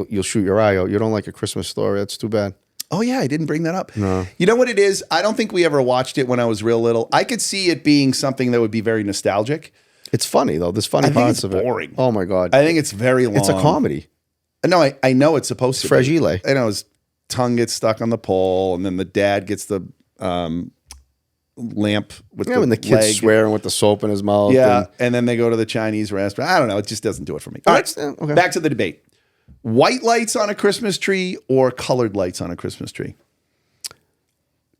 Speaker 3: you'll shoot your eye out. You don't like A Christmas Story. That's too bad.
Speaker 2: Oh yeah, I didn't bring that up.
Speaker 3: No.
Speaker 2: You know what it is? I don't think we ever watched it when I was real little. I could see it being something that would be very nostalgic.
Speaker 3: It's funny though. There's funny
Speaker 2: I think
Speaker 3: parts
Speaker 2: it's
Speaker 3: of it.
Speaker 2: boring.
Speaker 3: Oh my god.
Speaker 2: I think it's very long.
Speaker 3: It's a comedy.
Speaker 2: No, I know it's supposed to be.
Speaker 3: Fragile.
Speaker 2: I know his tongue gets stuck on the pole, and then the dad gets the lamp with
Speaker 3: When the kid's
Speaker 2: leg.
Speaker 3: swearing with the soap in his mouth.
Speaker 2: Yeah, and then they go to the Chinese restaurant. I don't know. It just doesn't do it for me. All right,
Speaker 3: Okay.
Speaker 2: back to the debate. White lights on a Christmas tree or colored lights on a Christmas tree?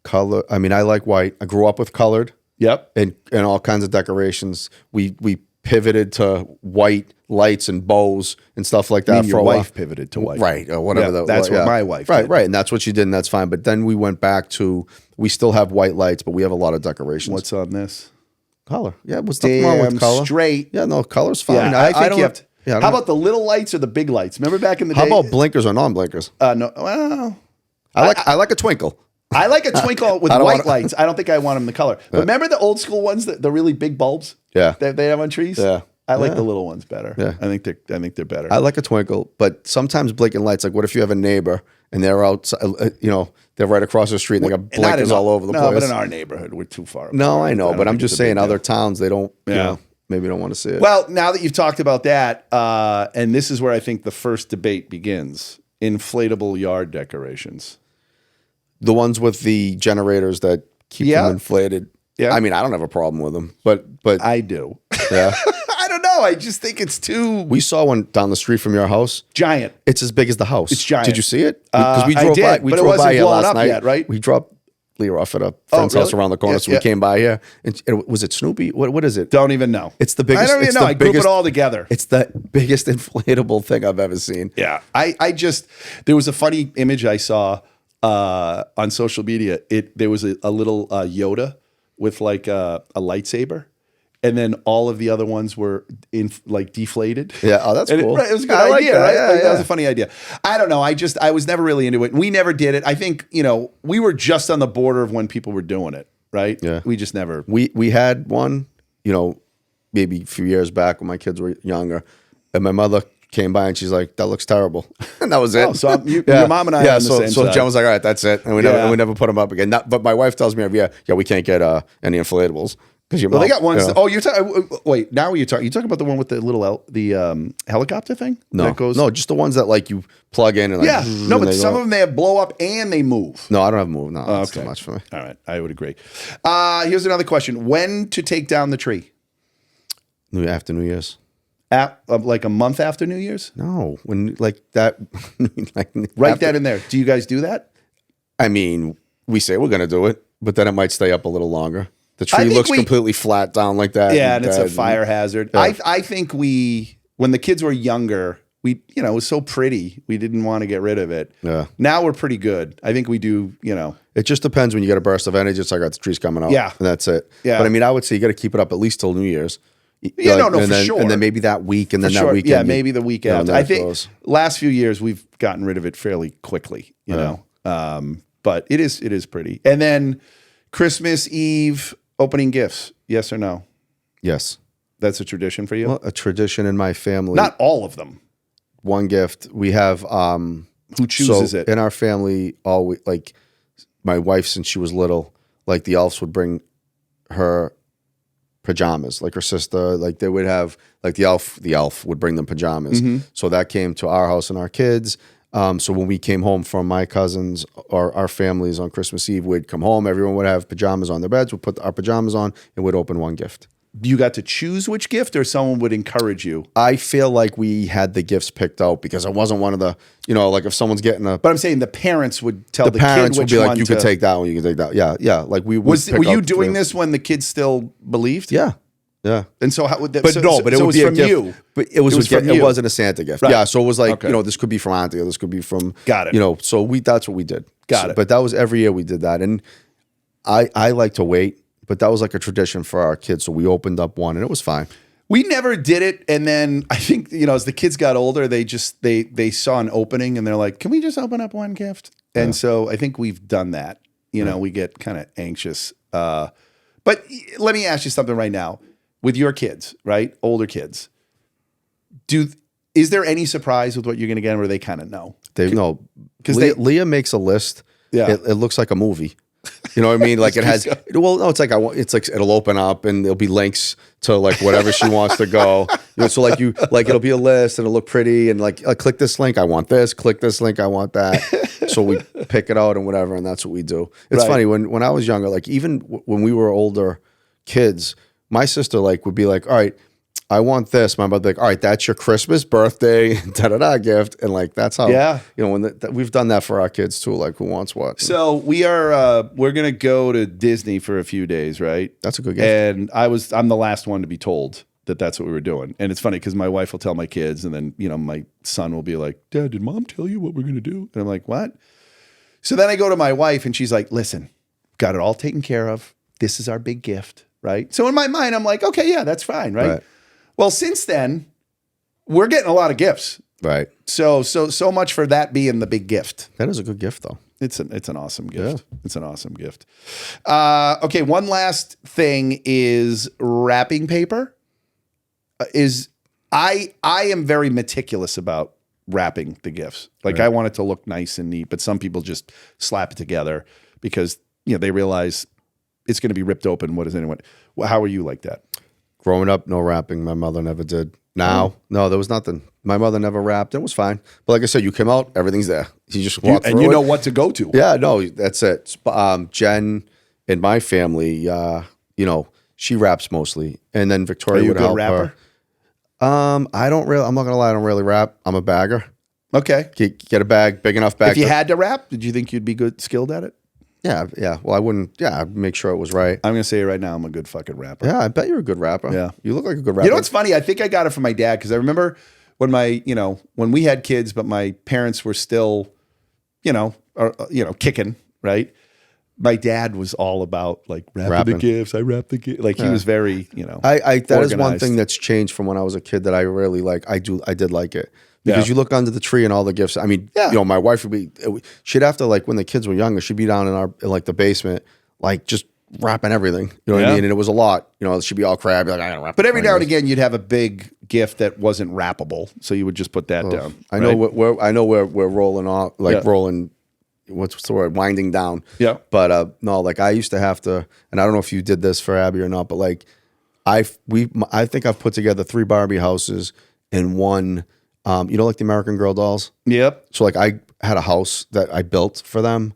Speaker 3: Color. I mean, I like white. I grew up with colored.
Speaker 2: Yep.
Speaker 3: And all kinds of decorations. We pivoted to white lights and bows and stuff like that.
Speaker 2: Your
Speaker 3: for a while.
Speaker 2: wife pivoted to white.
Speaker 3: Right, or whatever.
Speaker 2: Yeah, that's what my wife
Speaker 3: Right,
Speaker 2: did.
Speaker 3: right. And that's what she did, and that's fine. But then we went back to, we still have white lights, but we have a lot of decorations.
Speaker 2: What's on this?
Speaker 3: color? Yeah, what's nothing wrong with color?
Speaker 2: Straight.
Speaker 3: Yeah, no, color's fine.
Speaker 2: Yeah, I think
Speaker 3: don't,
Speaker 2: you have to.
Speaker 3: yeah, I don't
Speaker 2: How
Speaker 3: know.
Speaker 2: about the little lights or the big lights? Remember back in the day?
Speaker 3: How about blinkers or non-blinkers?
Speaker 2: No, well,
Speaker 3: I like a twinkle.
Speaker 2: I like a twinkle with
Speaker 3: I don't
Speaker 2: white
Speaker 3: wanna-
Speaker 2: lights. I don't think I want them the color. But remember the old school ones, the really big bulbs?
Speaker 3: Yeah.
Speaker 2: That they have on trees?
Speaker 3: Yeah.
Speaker 2: I like
Speaker 3: Yeah.
Speaker 2: the little ones better.
Speaker 3: Yeah.
Speaker 2: I think they're better.
Speaker 3: I like a twinkle, but sometimes blinking lights. Like, what if you have a neighbor and they're outside? They're right across the street and they got
Speaker 2: And not
Speaker 3: blinkers
Speaker 2: in
Speaker 3: all over the
Speaker 2: no,
Speaker 3: place.
Speaker 2: but in our neighborhood, we're too far.
Speaker 3: No,
Speaker 2: apart.
Speaker 3: I know,
Speaker 2: don't
Speaker 3: but I'm
Speaker 2: think
Speaker 3: just
Speaker 2: it's a big
Speaker 3: saying,
Speaker 2: deal.
Speaker 3: other towns they don't.
Speaker 2: Yeah.
Speaker 3: You know, maybe don't want to see it.
Speaker 2: Well, now that you've talked about that, and this is where I think the first debate begins: inflatable yard decorations.
Speaker 3: The ones with the generators that keep
Speaker 2: Yeah.
Speaker 3: them inflated.
Speaker 2: Yeah.
Speaker 3: I mean, I don't have a problem with them, but
Speaker 2: I do.
Speaker 3: yeah,
Speaker 2: I don't know. I just think it's too
Speaker 3: we saw one down the street from your house.
Speaker 2: giant.
Speaker 3: It's as big as the house.
Speaker 2: It's giant.
Speaker 3: Did you see it?
Speaker 2: I
Speaker 3: we drove
Speaker 2: did,
Speaker 3: by. We
Speaker 2: but it
Speaker 3: drove by
Speaker 2: wasn't
Speaker 3: here
Speaker 2: blown
Speaker 3: last
Speaker 2: up
Speaker 3: night.
Speaker 2: yet, right?
Speaker 3: We dropped Leah off at a friend's house
Speaker 2: really?
Speaker 3: around the corner,
Speaker 2: Yeah,
Speaker 3: so we
Speaker 2: yeah.
Speaker 3: came by here. And was it Snoopy? What is it?
Speaker 2: Don't even know.
Speaker 3: It's the biggest.
Speaker 2: I don't even
Speaker 3: it's
Speaker 2: know.
Speaker 3: the
Speaker 2: I group
Speaker 3: biggest-
Speaker 2: it all together.
Speaker 3: It's the biggest inflatable thing I've ever seen.
Speaker 2: Yeah. I just, there was a funny image I saw on social media. There was a little Yoda with like a lightsaber. And then all of the other ones were deflated.
Speaker 3: Yeah, oh, that's
Speaker 2: And
Speaker 3: cool.
Speaker 2: It was a good
Speaker 3: I like
Speaker 2: idea,
Speaker 3: that.
Speaker 2: right?
Speaker 3: Yeah,
Speaker 2: That was
Speaker 3: yeah.
Speaker 2: a funny idea. I don't know. I was never really into it. We never did it. I think, we were just on the border of when people were doing it, right?
Speaker 3: Yeah.
Speaker 2: We just never.
Speaker 3: We had one, maybe a few years back when my kids were younger, and my mother came by and she's like, "That looks terrible," and that was it.
Speaker 2: Oh, so your mom and I are on the
Speaker 3: so
Speaker 2: same
Speaker 3: so
Speaker 2: side.
Speaker 3: Jen was like, "All right, that's it," and we never put them up again. But my wife tells me every year, "Yeah, we can't get any inflatables because
Speaker 2: Well, they got ones. Oh, you're talking. Wait, now you're talking. You talking about the one with the little helicopter thing?
Speaker 3: no,
Speaker 2: that goes.
Speaker 3: no, just the ones that like you plug in and like,
Speaker 2: Yeah. No,
Speaker 3: and
Speaker 2: but
Speaker 3: they
Speaker 2: some
Speaker 3: go.
Speaker 2: of them they have blow up and they move.
Speaker 3: No, I don't have move. No, that's
Speaker 2: okay.
Speaker 3: too much for me.
Speaker 2: All right, I would agree. Here's another question: when to take down the tree?
Speaker 3: After New Year's.
Speaker 2: Like a month after New Year's?
Speaker 3: No, when like that.
Speaker 2: Write that in there. Do you guys do that?
Speaker 3: I mean, we say we're gonna do it, but then it might stay up a little longer. The tree
Speaker 2: think
Speaker 3: looks
Speaker 2: we-
Speaker 3: completely flat down like that.
Speaker 2: Yeah, and it's a
Speaker 3: dead.
Speaker 2: fire hazard.
Speaker 3: Yeah.
Speaker 2: I think when the kids were younger, it was so pretty. We didn't want to get rid of it.
Speaker 3: Yeah.
Speaker 2: Now we're pretty good. I think we do,
Speaker 3: It just depends when you get a burst of energy. It's like, the tree's coming out.
Speaker 2: Yeah.
Speaker 3: And that's it.
Speaker 2: Yeah.
Speaker 3: But I mean, I would say you got to keep it up at least till New Year's.
Speaker 2: Yeah, no,
Speaker 3: and
Speaker 2: for
Speaker 3: then,
Speaker 2: sure.
Speaker 3: And then maybe that week, and then that
Speaker 2: Sure.
Speaker 3: weekend.
Speaker 2: Yeah, maybe the week after.
Speaker 3: then
Speaker 2: I
Speaker 3: it
Speaker 2: think
Speaker 3: goes.
Speaker 2: last few years we've gotten rid of it fairly quickly, you know. But it is pretty. And then Christmas Eve opening gifts. Yes or no?
Speaker 3: Yes.
Speaker 2: That's a tradition for you?
Speaker 3: Well, a tradition in my family.
Speaker 2: Not all of them.
Speaker 3: one gift. We have.
Speaker 2: Who chooses it?
Speaker 3: In our family, always like my wife, since she was little, like the elves would bring her pajamas, like her sister, like they would have like the elf would bring them pajamas.
Speaker 2: Mm-hmm.
Speaker 3: So that came to our house and our kids. So when we came home from my cousins or our families on Christmas Eve, we'd come home, everyone would have pajamas on their beds, we'd put our pajamas on and we'd open one gift.
Speaker 2: You got to choose which gift, or someone would encourage you?
Speaker 3: I feel like we had the gifts picked out because I wasn't one of the, like if someone's getting a,
Speaker 2: But I'm saying the parents would tell the
Speaker 3: parents
Speaker 2: kid
Speaker 3: would
Speaker 2: which
Speaker 3: be like,
Speaker 2: one
Speaker 3: you
Speaker 2: to,
Speaker 3: can take that one, you can take that. Yeah, yeah. Like we would
Speaker 2: Were
Speaker 3: pick
Speaker 2: you
Speaker 3: out
Speaker 2: doing
Speaker 3: three.
Speaker 2: this when the kids still believed?
Speaker 3: Yeah, yeah.
Speaker 2: And so how would that?
Speaker 3: But
Speaker 2: so,
Speaker 3: no,
Speaker 2: so,
Speaker 3: but it
Speaker 2: so
Speaker 3: would
Speaker 2: was
Speaker 3: be a
Speaker 2: from
Speaker 3: gift.
Speaker 2: you.
Speaker 3: But it was
Speaker 2: from
Speaker 3: it
Speaker 2: you.
Speaker 3: wasn't a Santa gift.
Speaker 2: Right.
Speaker 3: Yeah, so it was like
Speaker 2: Okay.
Speaker 3: this could be from auntie, or this could be from.
Speaker 2: Got it.
Speaker 3: So that's what we did.
Speaker 2: Got it.
Speaker 3: But that was every year we did that, and I like to wait, but that was like a tradition for our kids. So we opened up one, and it was fine.
Speaker 2: We never did it, and then I think as the kids got older, they saw an opening, and they're like, "Can we just open up one gift?" And so I think we've done that. We get kind of anxious. But let me ask you something right now. With your kids, right, older kids, is there any surprise with what you're going to get, or they kind of know?
Speaker 3: They know.
Speaker 2: Because
Speaker 3: Leah makes a list.
Speaker 2: Yeah.
Speaker 3: It looks like a movie. You know what I mean? Like it has, well, no, it's like, it's like, it'll open up and there'll be links to like whatever she wants to go. You know, so like it'll be a list and it'll look pretty and like, click this link, I want this, click this link, I want that. So we pick it out and whatever. And that's what we do. It's funny when I was younger, like even when we were older kids, my sister like would be like, all right, I want this. My mother like, all right, that's your Christmas, birthday, da-da-da gift. And like, that's how, you know, when we've done that for our kids too, like who wants what.
Speaker 2: So we're going to go to Disney for a few days, right?
Speaker 3: That's a good gift.
Speaker 2: And I'm the last one to be told that that's what we were doing. And it's funny because my wife will tell my kids and then, you know, my son will be like, Dad, did mom tell you what we're going to do? And I'm like, what? So then I go to my wife and she's like, listen, got it all taken care of. This is our big gift, right? So in my mind, I'm like, okay, yeah, that's fine, right? Well, since then, we're getting a lot of gifts.
Speaker 3: Right.
Speaker 2: So much for that being the big gift.
Speaker 3: That is a good gift, though.
Speaker 2: It's an awesome gift. Yeah. It's an awesome gift. Okay, one last thing is wrapping paper. I am very meticulous about wrapping the gifts. Like I want it to look nice and neat, but some people just slap it together because you know they realize it's going to be ripped open. What is anyone? Well, how are you like that?
Speaker 3: Growing up, no wrapping. My mother never did. Now, no, there was nothing. My mother never wrapped. It was fine. But like I said, you came out, everything's there. You just walk through
Speaker 2: and you
Speaker 3: it.
Speaker 2: know what to go to.
Speaker 3: Yeah, no, that's it. Jen in my family, you know, she wraps mostly, and then Victoria would help her. I don't really. I'm not gonna lie. I don't really wrap. I'm a bagger.
Speaker 2: Okay.
Speaker 3: Get a bag, big enough bag.
Speaker 2: If you had to wrap, did you think you'd be skilled at it?
Speaker 3: Yeah. Well, I wouldn't. Yeah, I'd make sure it was right.
Speaker 2: I'm gonna say it right now. I'm a good fucking rapper.
Speaker 3: Yeah, I bet you're a good rapper.
Speaker 2: Yeah,
Speaker 3: you look like a good rapper.
Speaker 2: You know what's funny? I think I got it from my dad because I remember when when we had kids, but my parents were still, kicking, right? My dad was all about like wrapping the gifts. I wrap the gifts. Like he was very,
Speaker 3: that is one thing that's changed from when I was a kid that I really like. I did like it. Because you look under the tree and all the gifts. I mean, my wife she'd have to like when the kids were younger, she'd be down in like the basement, like just wrapping everything. You know what I mean? And it was a lot. You know, she'd be all crabby, like I gotta wrap.
Speaker 2: But every now and again, you'd have a big gift that wasn't wrappable, so you would just put that down.
Speaker 3: I know we're rolling off, like rolling. What's the word? Winding down. Yeah. But no, like I used to have to, and I don't know if you did this for Abby or not, but like I think I've put together 3 Barbie houses in one. Like the American Girl dolls? Yep. So like I had a house that I built for them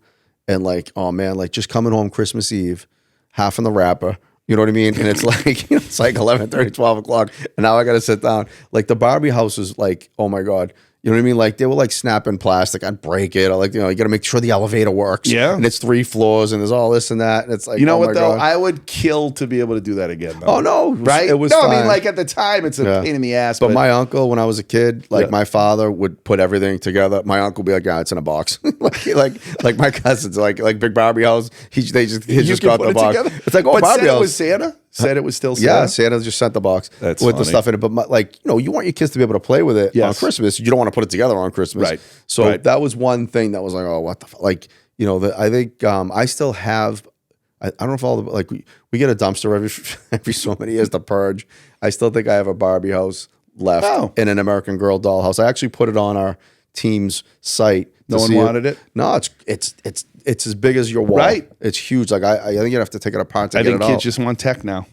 Speaker 3: and like, oh man, like just coming home Christmas Eve, half in the wrapper, you know what I mean? And it's like, it's like 11:30, 12 o'clock. And now I got to sit down. Like the Barbie house is like, oh my God. You know what I mean? Like they were like snapping plastic. I'd break it. Or like, you got to make sure the elevator works. Yeah. And it's 3 floors and there's all this and that. And it's like,
Speaker 2: what though? God. I would kill to be able to do that again. Though.
Speaker 3: Oh no.
Speaker 2: Right?
Speaker 3: It was
Speaker 2: fine.
Speaker 3: I
Speaker 2: mean, like at the time it's a pain in the ass.
Speaker 3: But my uncle, when I was a kid, like my father would put everything together. My uncle would be like, yeah, it's in a box. like my cousins, like Big Barbie house. He just got the box.
Speaker 2: Together?
Speaker 3: It's like, oh,
Speaker 2: but
Speaker 3: Barbie house.
Speaker 2: It was Santa? Said it was still Santa?
Speaker 3: Yeah, Santa just sent the box with funny. The stuff in it. But you want your kids to be able to play with it on Christmas. You don't want to put it together on Christmas. Right. So that was one thing that was like, oh, what the fuck? Like, I think I still have, I don't know if all the, like we get a dumpster every so many years to purge. I still think I have a Barbie house left in an American Girl doll house. I actually put it on our team's site.
Speaker 2: No one wanted it?
Speaker 3: No, it's as big as your wall. Right. It's huge. Like I think you'd have to take it apart to get it out.
Speaker 2: I think kids just want tech now.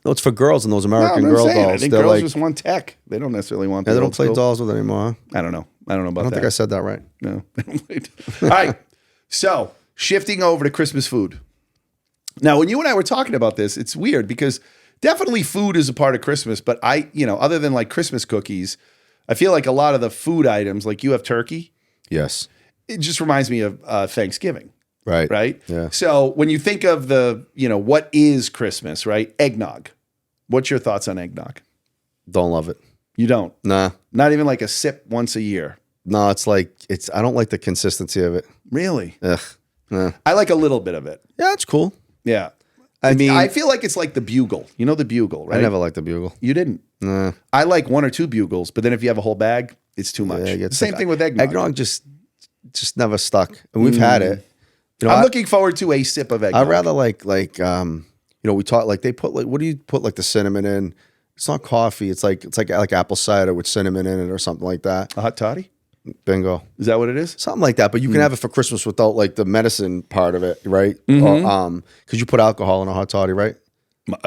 Speaker 3: No, it's for girls and those American Girl dolls.
Speaker 2: I think girls just want tech. They don't necessarily want.
Speaker 3: Yeah, they don't play dolls with it anymore.
Speaker 2: I don't know about that. I don't
Speaker 3: think I said that right.
Speaker 2: No. All right. So shifting over to Christmas food. Now, when you and I were talking about this, it's weird because definitely food is a part of Christmas. But other than like Christmas cookies, I feel like a lot of the food items, like you have turkey.
Speaker 3: Yes.
Speaker 2: It just reminds me of Thanksgiving.
Speaker 3: Right.
Speaker 2: Right.
Speaker 3: Yeah.
Speaker 2: So when you think of what is Christmas, right? Eggnog. What's your thoughts on eggnog?
Speaker 3: Don't love it.
Speaker 2: You don't?
Speaker 3: Nah.
Speaker 2: Not even like a sip once a year.
Speaker 3: No, I don't like the consistency of it.
Speaker 2: Really?
Speaker 3: Ugh. Nah.
Speaker 2: I like a little bit of it.
Speaker 3: Yeah, it's cool.
Speaker 2: Yeah.
Speaker 3: I mean,
Speaker 2: I feel like it's like the bugle. You know the bugle, right?
Speaker 3: I never liked the bugle.
Speaker 2: You didn't?
Speaker 3: Nah.
Speaker 2: I like 1 or 2 bugles, but then if you have a whole bag, it's too much. Yeah, same thing with eggnog.
Speaker 3: Eggnog just never stuck. And we've had it.
Speaker 2: I'm looking forward to a sip of eggnog.
Speaker 3: I'd rather we talk like they put like, what do you put like the cinnamon in? It's not coffee. It's like apple cider with cinnamon in it or something like that.
Speaker 2: A hot toddy?
Speaker 3: Bingo.
Speaker 2: Is that what it is?
Speaker 3: Something like that. But you can have it for Christmas without like the medicine part of it, right? Because you put alcohol in a hot toddy, right?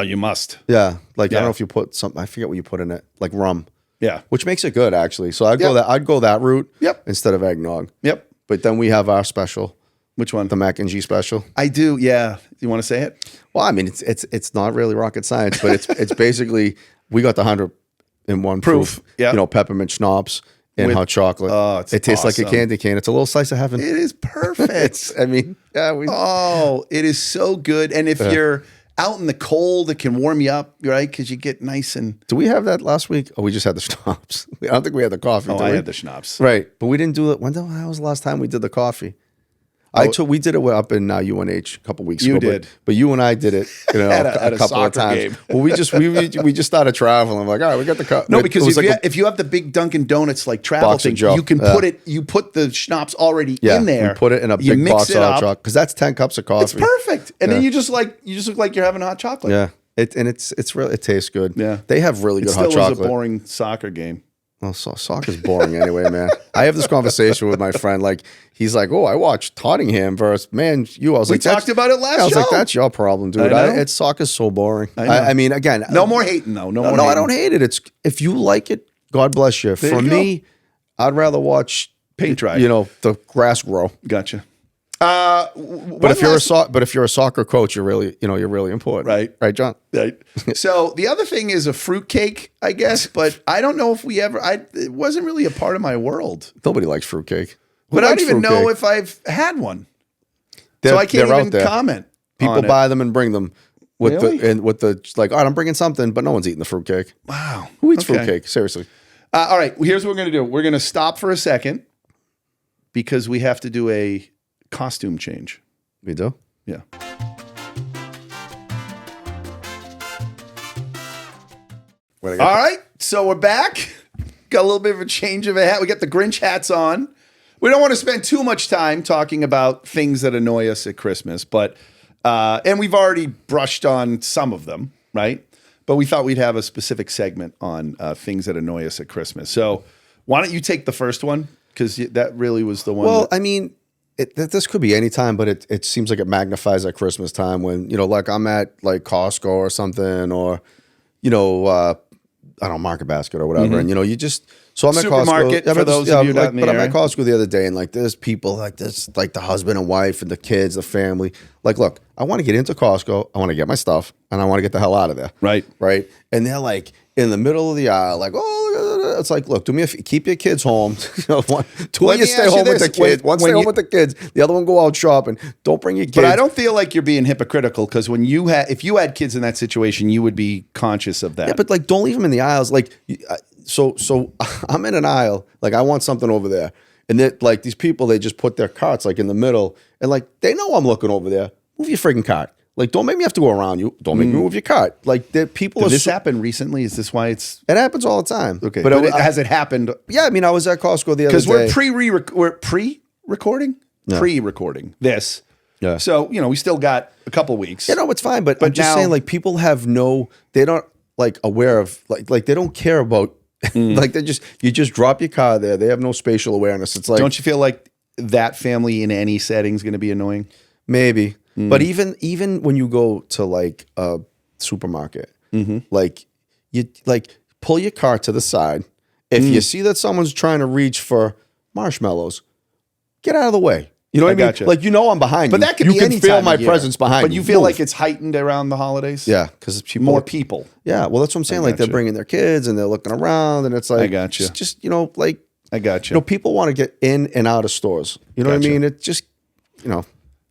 Speaker 2: You must.
Speaker 3: Yeah. Like I don't know if you put something. I forget what you put in it, like rum.
Speaker 2: Yeah.
Speaker 3: Which makes it good actually. So I'd go that route.
Speaker 2: Yep.
Speaker 3: Instead of eggnog.
Speaker 2: Yep.
Speaker 3: But then we have our special.
Speaker 2: Which one?
Speaker 3: The Mack G special.
Speaker 2: I do. Yeah. You want to say it?
Speaker 3: Well, I mean, it's not really rocket science, but it's basically we got the 101 proof.
Speaker 2: Yeah.
Speaker 3: You know, peppermint schnapps and
Speaker 2: With-
Speaker 3: hot chocolate.
Speaker 2: Oh,
Speaker 3: it tastes like a
Speaker 2: awesome.
Speaker 3: candy cane. It's a little slice of heaven.
Speaker 2: It is perfect.
Speaker 3: I mean, yeah.
Speaker 2: It is so good. And if you're out in the cold, it can warm you up, right? Because you get nice and.
Speaker 3: Do we have that last week? Oh, we just had the schnapps. I don't think we had the coffee.
Speaker 2: Oh,
Speaker 3: did
Speaker 2: I
Speaker 3: we?
Speaker 2: had the schnapps.
Speaker 3: Right, but we didn't do it. When that was the last time we did the coffee? We did it up in UNH a couple weeks
Speaker 2: You
Speaker 3: ago.
Speaker 2: did.
Speaker 3: But you and I did it, you know,
Speaker 2: At
Speaker 3: a
Speaker 2: a
Speaker 3: couple of
Speaker 2: soccer
Speaker 3: times.
Speaker 2: game.
Speaker 3: Well, we just started traveling. I'm like, all right, we got the cup.
Speaker 2: No, because if you have the big Dunkin' Donuts like travel
Speaker 3: Box of
Speaker 2: thing,
Speaker 3: Joe.
Speaker 2: you can you put the schnapps already in there.
Speaker 3: We put it in a
Speaker 2: you
Speaker 3: big
Speaker 2: mix
Speaker 3: box
Speaker 2: it
Speaker 3: of hot
Speaker 2: up.
Speaker 3: chocolate because that's 10 cups of coffee.
Speaker 2: It's perfect. And then you just look like you're having hot chocolate.
Speaker 3: Yeah, it's really, it tastes good.
Speaker 2: Yeah.
Speaker 3: They have really
Speaker 2: It
Speaker 3: good
Speaker 2: still
Speaker 3: hot
Speaker 2: is
Speaker 3: chocolate.
Speaker 2: a boring soccer game.
Speaker 3: Oh, soccer's boring anyway, man. I have this conversation with my friend. Like, he's like, "Oh, I watched Tottenham versus Man U." I was
Speaker 2: We
Speaker 3: like,
Speaker 2: talked about it last
Speaker 3: I was like,
Speaker 2: show.
Speaker 3: "That's your problem, dude."
Speaker 2: I know.
Speaker 3: Soccer's so boring.
Speaker 2: I know.
Speaker 3: I mean, again,
Speaker 2: No more hating though. No, more
Speaker 3: no,
Speaker 2: hating.
Speaker 3: I don't hate it. It's if you like it, God bless you.
Speaker 2: There
Speaker 3: For
Speaker 2: you
Speaker 3: me, I'd rather watch
Speaker 2: Paint dry.
Speaker 3: You know, the grass grow.
Speaker 2: Gotcha.
Speaker 3: But if you're a soccer coach, you're really important,
Speaker 2: Right,
Speaker 3: John?
Speaker 2: Right. So the other thing is a fruitcake, I guess, but I don't know if it wasn't really a part of my world.
Speaker 3: Nobody likes fruitcake. Who
Speaker 2: But I don't
Speaker 3: likes
Speaker 2: even know
Speaker 3: fruitcake?
Speaker 2: if I've had one.
Speaker 3: They're-
Speaker 2: So I can't
Speaker 3: they're out
Speaker 2: even
Speaker 3: there.
Speaker 2: comment.
Speaker 3: People
Speaker 2: on it.
Speaker 3: buy them and bring them with
Speaker 2: Really?
Speaker 3: like, all right, I'm bringing something, but no one's eating the fruitcake.
Speaker 2: Wow.
Speaker 3: Who eats
Speaker 2: Okay.
Speaker 3: fruitcake? Seriously.
Speaker 2: All right. Here's what we're going to do. We're going to stop for a second because we have to do a costume change.
Speaker 3: We do?
Speaker 2: Yeah. All right. So we're back. Got a little bit of a change of a hat. We got the Grinch hats on. We don't want to spend too much time talking about things that annoy us at Christmas, but and we've already brushed on some of them, right? But we thought we'd have a specific segment on things that annoy us at Christmas. So why don't you take the first one? Because that really was the one.
Speaker 3: Well, I mean, this could be any time, but it seems like it magnifies at Christmas time when, you know, like I'm at like Costco or something, or, you know, I don't know, Market Basket or whatever. And, you know, so I'm at
Speaker 2: Supermarket,
Speaker 3: Costco.
Speaker 2: for those of you not in the
Speaker 3: But I'm
Speaker 2: area.
Speaker 3: at Costco the other day and like there's people like this, like the husband and wife and the kids, the family. Like, look, I want to get into Costco. I want to get my stuff and I want to get the hell out of there.
Speaker 2: Right.
Speaker 3: Right. And they're like in the middle of the aisle, like, oh, it's like, look, keep your kids home. You know, two
Speaker 2: Let
Speaker 3: of you
Speaker 2: me
Speaker 3: stay
Speaker 2: ask you
Speaker 3: home with
Speaker 2: this.
Speaker 3: the kids. One stay
Speaker 2: When
Speaker 3: home
Speaker 2: you-
Speaker 3: with the kids. The other one go out shopping. Don't bring your kids.
Speaker 2: But I don't feel like you're being hypocritical because if you had kids in that situation, you would be conscious of that.
Speaker 3: Yeah, but like, don't leave them in the aisles. Like, so I'm in an aisle. Like, I want something over there, and then like these people, they just put their carts like in the middle, and like they know I'm looking over there. Move your friggin' cart. Like, don't make me have to go around you. Don't make me move your cart. Like, people
Speaker 2: Did
Speaker 3: are.
Speaker 2: this happen recently? Is this why it's
Speaker 3: It happens all the time.
Speaker 2: okay?
Speaker 3: but
Speaker 2: Has it happened?
Speaker 3: yeah, I mean, I was at Costco the other
Speaker 2: Because
Speaker 3: day.
Speaker 2: we're pre-recording, pre-recording this.
Speaker 3: Yeah.
Speaker 2: So we still got a couple weeks.
Speaker 3: You know, it's fine, but I'm just
Speaker 2: now-
Speaker 3: saying, like, people have they're not like aware of like they don't care about like you just drop your car there. They have no spatial awareness. It's like,
Speaker 2: Don't you feel like that family in any setting is going to be annoying?
Speaker 3: maybe, but even when you go to like a supermarket, like you like pull your cart to the side. If you see that someone's trying to reach for marshmallows, get out of the way. You know what I mean?
Speaker 2: gotcha.
Speaker 3: Like, you know, I'm behind you.
Speaker 2: But that could
Speaker 3: you
Speaker 2: be
Speaker 3: can
Speaker 2: any
Speaker 3: feel
Speaker 2: time
Speaker 3: my
Speaker 2: of year.
Speaker 3: presence behind
Speaker 2: But
Speaker 3: you.
Speaker 2: you feel
Speaker 3: Move.
Speaker 2: like it's heightened around the holidays.
Speaker 3: Yeah, because people
Speaker 2: More people.
Speaker 3: Yeah, well, that's what I'm saying. Like, they're
Speaker 2: gotcha.
Speaker 3: bringing their kids and they're looking around, and it's like,
Speaker 2: I gotcha.
Speaker 3: just like,
Speaker 2: I got you.
Speaker 3: people want to get in and out of stores. You know what I
Speaker 2: Gotcha.
Speaker 3: mean? It just,
Speaker 2: All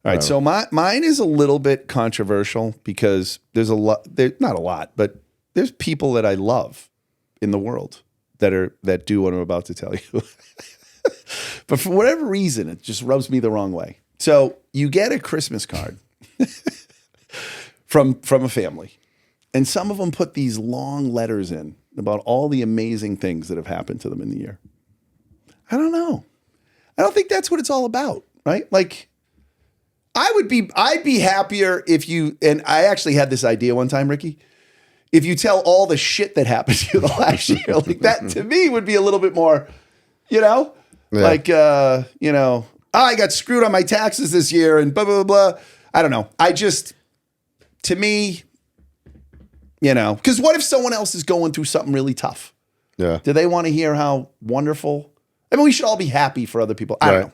Speaker 2: right, so mine is a little bit controversial because there's not a lot, but there's people that I love in the world that do what I'm about to tell you. But for whatever reason, it just rubs me the wrong way. So you get a Christmas card from a family, and some of them put these long letters in about all the amazing things that have happened to them in the year. I don't know. I don't think that's what it's all about, right? Like, I'd be happier if you, and I actually had this idea one time, Ricky, if you tell all the shit that happened to you the last year, like that to me would be a little bit more, like, I got screwed on my taxes this year and blah, blah, blah, blah. I don't know. To me, because what if someone else is going through something really tough?
Speaker 3: Yeah.
Speaker 2: Do they want to hear how wonderful? I mean, we should all be happy for other people. I don't know.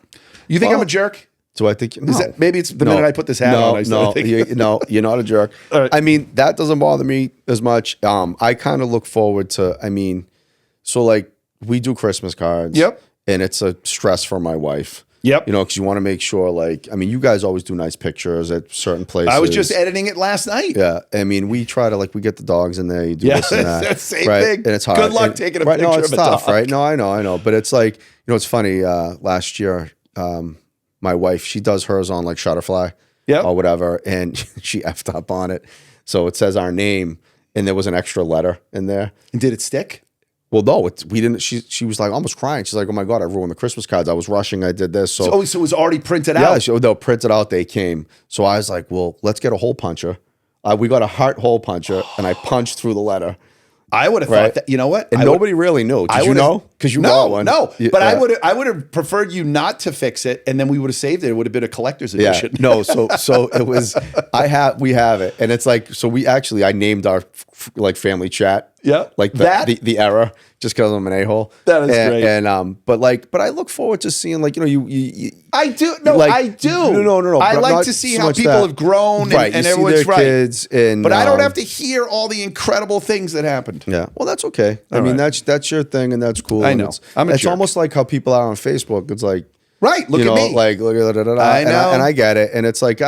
Speaker 2: You think I'm a jerk?
Speaker 3: So I think
Speaker 2: maybe it's the minute I put this hat on.
Speaker 3: You're not a jerk.
Speaker 2: Right.
Speaker 3: I mean, that doesn't bother me as much. I kind of look forward to. So like we do Christmas cards.
Speaker 2: Yep.
Speaker 3: And it's a stress for my wife.
Speaker 2: Yep.
Speaker 3: Because you want to make sure, you guys always do nice pictures at certain places.
Speaker 2: I was just editing it last night.
Speaker 3: Yeah. We try to, we get the dogs in there, you do this and that.
Speaker 2: Same
Speaker 3: right?
Speaker 2: thing.
Speaker 3: And it's hard.
Speaker 2: Good luck taking a picture
Speaker 3: no, it's
Speaker 2: of a
Speaker 3: tough,
Speaker 2: dog.
Speaker 3: right? No, I know. But it's it's funny. Last year, my wife, she does hers on Shutterfly or whatever, and she effed up on it. So it says our name, and there was an extra letter in there.
Speaker 2: And did it stick?
Speaker 3: Well, no, we didn't. She was almost crying. She's like, "Oh my God, I ruined the Christmas cards. I was rushing. I did this." So
Speaker 2: it was already printed out.
Speaker 3: Yeah, they'll print it out. They came. So I was like, "Well, let's get a hole puncher." We got a heart hole puncher, and I punched through the letter.
Speaker 2: I would have thought that. You know what?
Speaker 3: And nobody really knew. Did you know? Because you got one.
Speaker 2: No, but I would have preferred you not to fix it, and then we would have saved it. It would have been a collector's edition.
Speaker 3: Yeah. No. So it was. We have it, and it's I named our family chat.
Speaker 2: Yeah.
Speaker 3: The error, just because I'm an a-hole.
Speaker 2: That is great.
Speaker 3: And but I look forward to seeing you.
Speaker 2: I do. No, I do.
Speaker 3: No.
Speaker 2: I like to see how people have grown and everyone's right.
Speaker 3: Kids
Speaker 2: but I don't have to hear all the incredible things that happened.
Speaker 3: Yeah. Well, that's okay. That's your thing, and that's cool.
Speaker 2: I know.
Speaker 3: It's almost like how people are on Facebook. It's like,
Speaker 2: right. Look at me.
Speaker 3: Look at
Speaker 2: I know.
Speaker 3: And I get it. And it's like,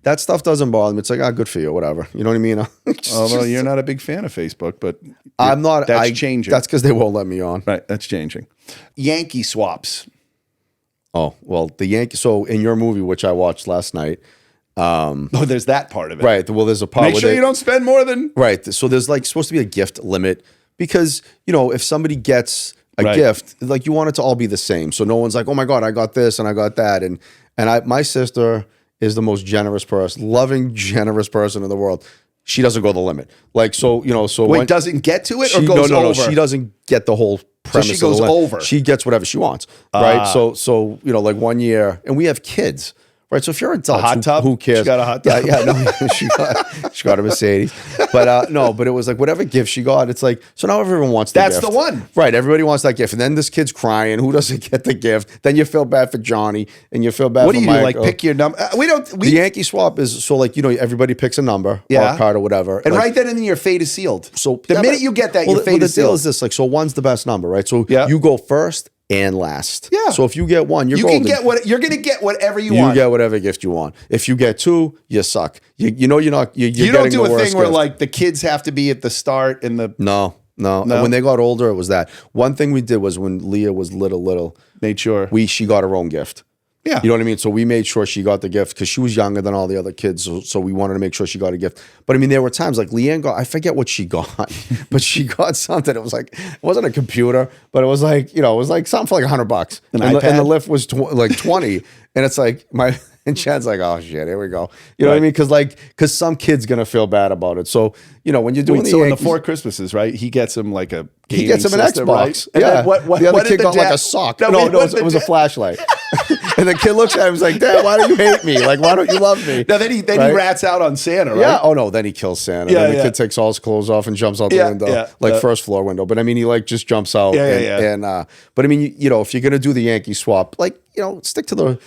Speaker 3: that stuff doesn't bother me. It's like, good for you, whatever. You know what I mean?
Speaker 2: Although you're not a big fan of Facebook, but
Speaker 3: I'm not.
Speaker 2: That's changing.
Speaker 3: That's because they won't let me on.
Speaker 2: Right. That's changing. Yankee swaps.
Speaker 3: Oh, well, the Yankee. So in your movie, which I watched last night.
Speaker 2: There's that part of it.
Speaker 3: Right. Well, there's a part.
Speaker 2: Make sure you don't spend more than.
Speaker 3: Right. So there's supposed to be a gift limit because, if somebody gets a gift, you want it to all be the same. So no one's like, oh my God, I got this and I got that. And my sister is the most generous person, loving, generous person in the world. She doesn't go the limit.
Speaker 2: Wait, doesn't get to it or goes over? No,
Speaker 3: she doesn't get the whole premise.
Speaker 2: So she goes over.
Speaker 3: She gets whatever she wants, right? So 1 year, and we have kids, right? So if you're adults,
Speaker 2: a hot tub?
Speaker 3: who cares?
Speaker 2: She got a hot tub.
Speaker 3: Yeah, no, she got a Mercedes. But but it was whatever gift she got, it's so now everyone wants the gift.
Speaker 2: That's the one.
Speaker 3: Right, everybody wants that gift. And then this kid's crying. Who doesn't get the gift? Then you feel bad for Johnny, and you feel bad for Mike.
Speaker 2: What do you do, pick your number?
Speaker 3: The Yankee swap is, everybody picks a number, or a card or whatever.
Speaker 2: And right then and then your fate is sealed.
Speaker 3: So
Speaker 2: the minute you get that, your fate is sealed.
Speaker 3: The deal is this, so one's the best number, right? So you go first and last.
Speaker 2: Yeah.
Speaker 3: So if you get one, you're golden.
Speaker 2: You're going to get whatever you want.
Speaker 3: You get whatever gift you want. If you get two, you suck. You don't
Speaker 2: do a thing where the kids have to be at the start and the
Speaker 3: No. When they got older, it was that. One thing we did was when Leah was little,
Speaker 2: made sure
Speaker 3: she got her own gift.
Speaker 2: Yeah.
Speaker 3: You know what I mean? So we made sure she got the gift because she was younger than all the other kids. So we wanted to make sure she got a gift. But there were times Leanne got, I forget what she got, but she got something. It was it wasn't a computer, but it was it was something for $100. And the lift was 20. And it's and Chad's oh shit, here we go. You know what I mean? Because some kid's going to feel bad about it. So, when you're doing
Speaker 2: in the 4 Christmases, right? He gets him a gaming
Speaker 3: He gets him an
Speaker 2: system,
Speaker 3: Xbox.
Speaker 2: Right?
Speaker 3: Yeah.
Speaker 2: And
Speaker 3: the other kid got a sock. No, it was a flashlight. And the kid looks at him and is Dad, why do you hate me? Why don't you love me?
Speaker 2: No, then he rats out on Santa, right?
Speaker 3: Yeah. Oh no, then he kills Santa.
Speaker 2: Yeah,
Speaker 3: then the kid takes all his clothes off and jumps out the window. First floor window. But he just jumps out. But if you're gonna do the Yankee swap, stick to the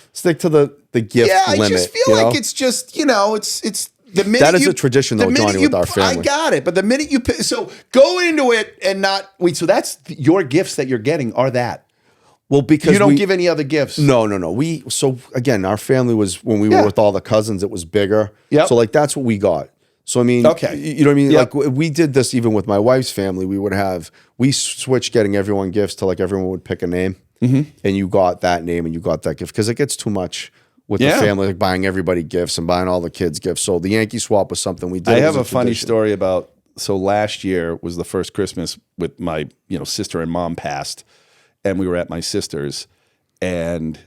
Speaker 3: gift limit.
Speaker 2: I just feel it's just, it's the minute
Speaker 3: that is a tradition though, Johnny, with our family.
Speaker 2: I got it. But the minute you so go into it and not so that's your gifts that you're getting are that.
Speaker 3: Well, because
Speaker 2: you don't give any other gifts.
Speaker 3: No. So again, our family was, when we were with all the cousins, it was bigger. Yeah. So that's what we got. So
Speaker 2: okay.
Speaker 3: You know what I mean? Yep. We did this even with my wife's family. We switched getting everyone gifts to everyone would pick a name, and you got that name and you got that gift because it gets too much with the family, buying everybody gifts and buying all the kids gifts. So the Yankee swap was something we did.
Speaker 2: I have a funny story about. So last year was the first Christmas with my sister and mom passed. And we were at my sister's, and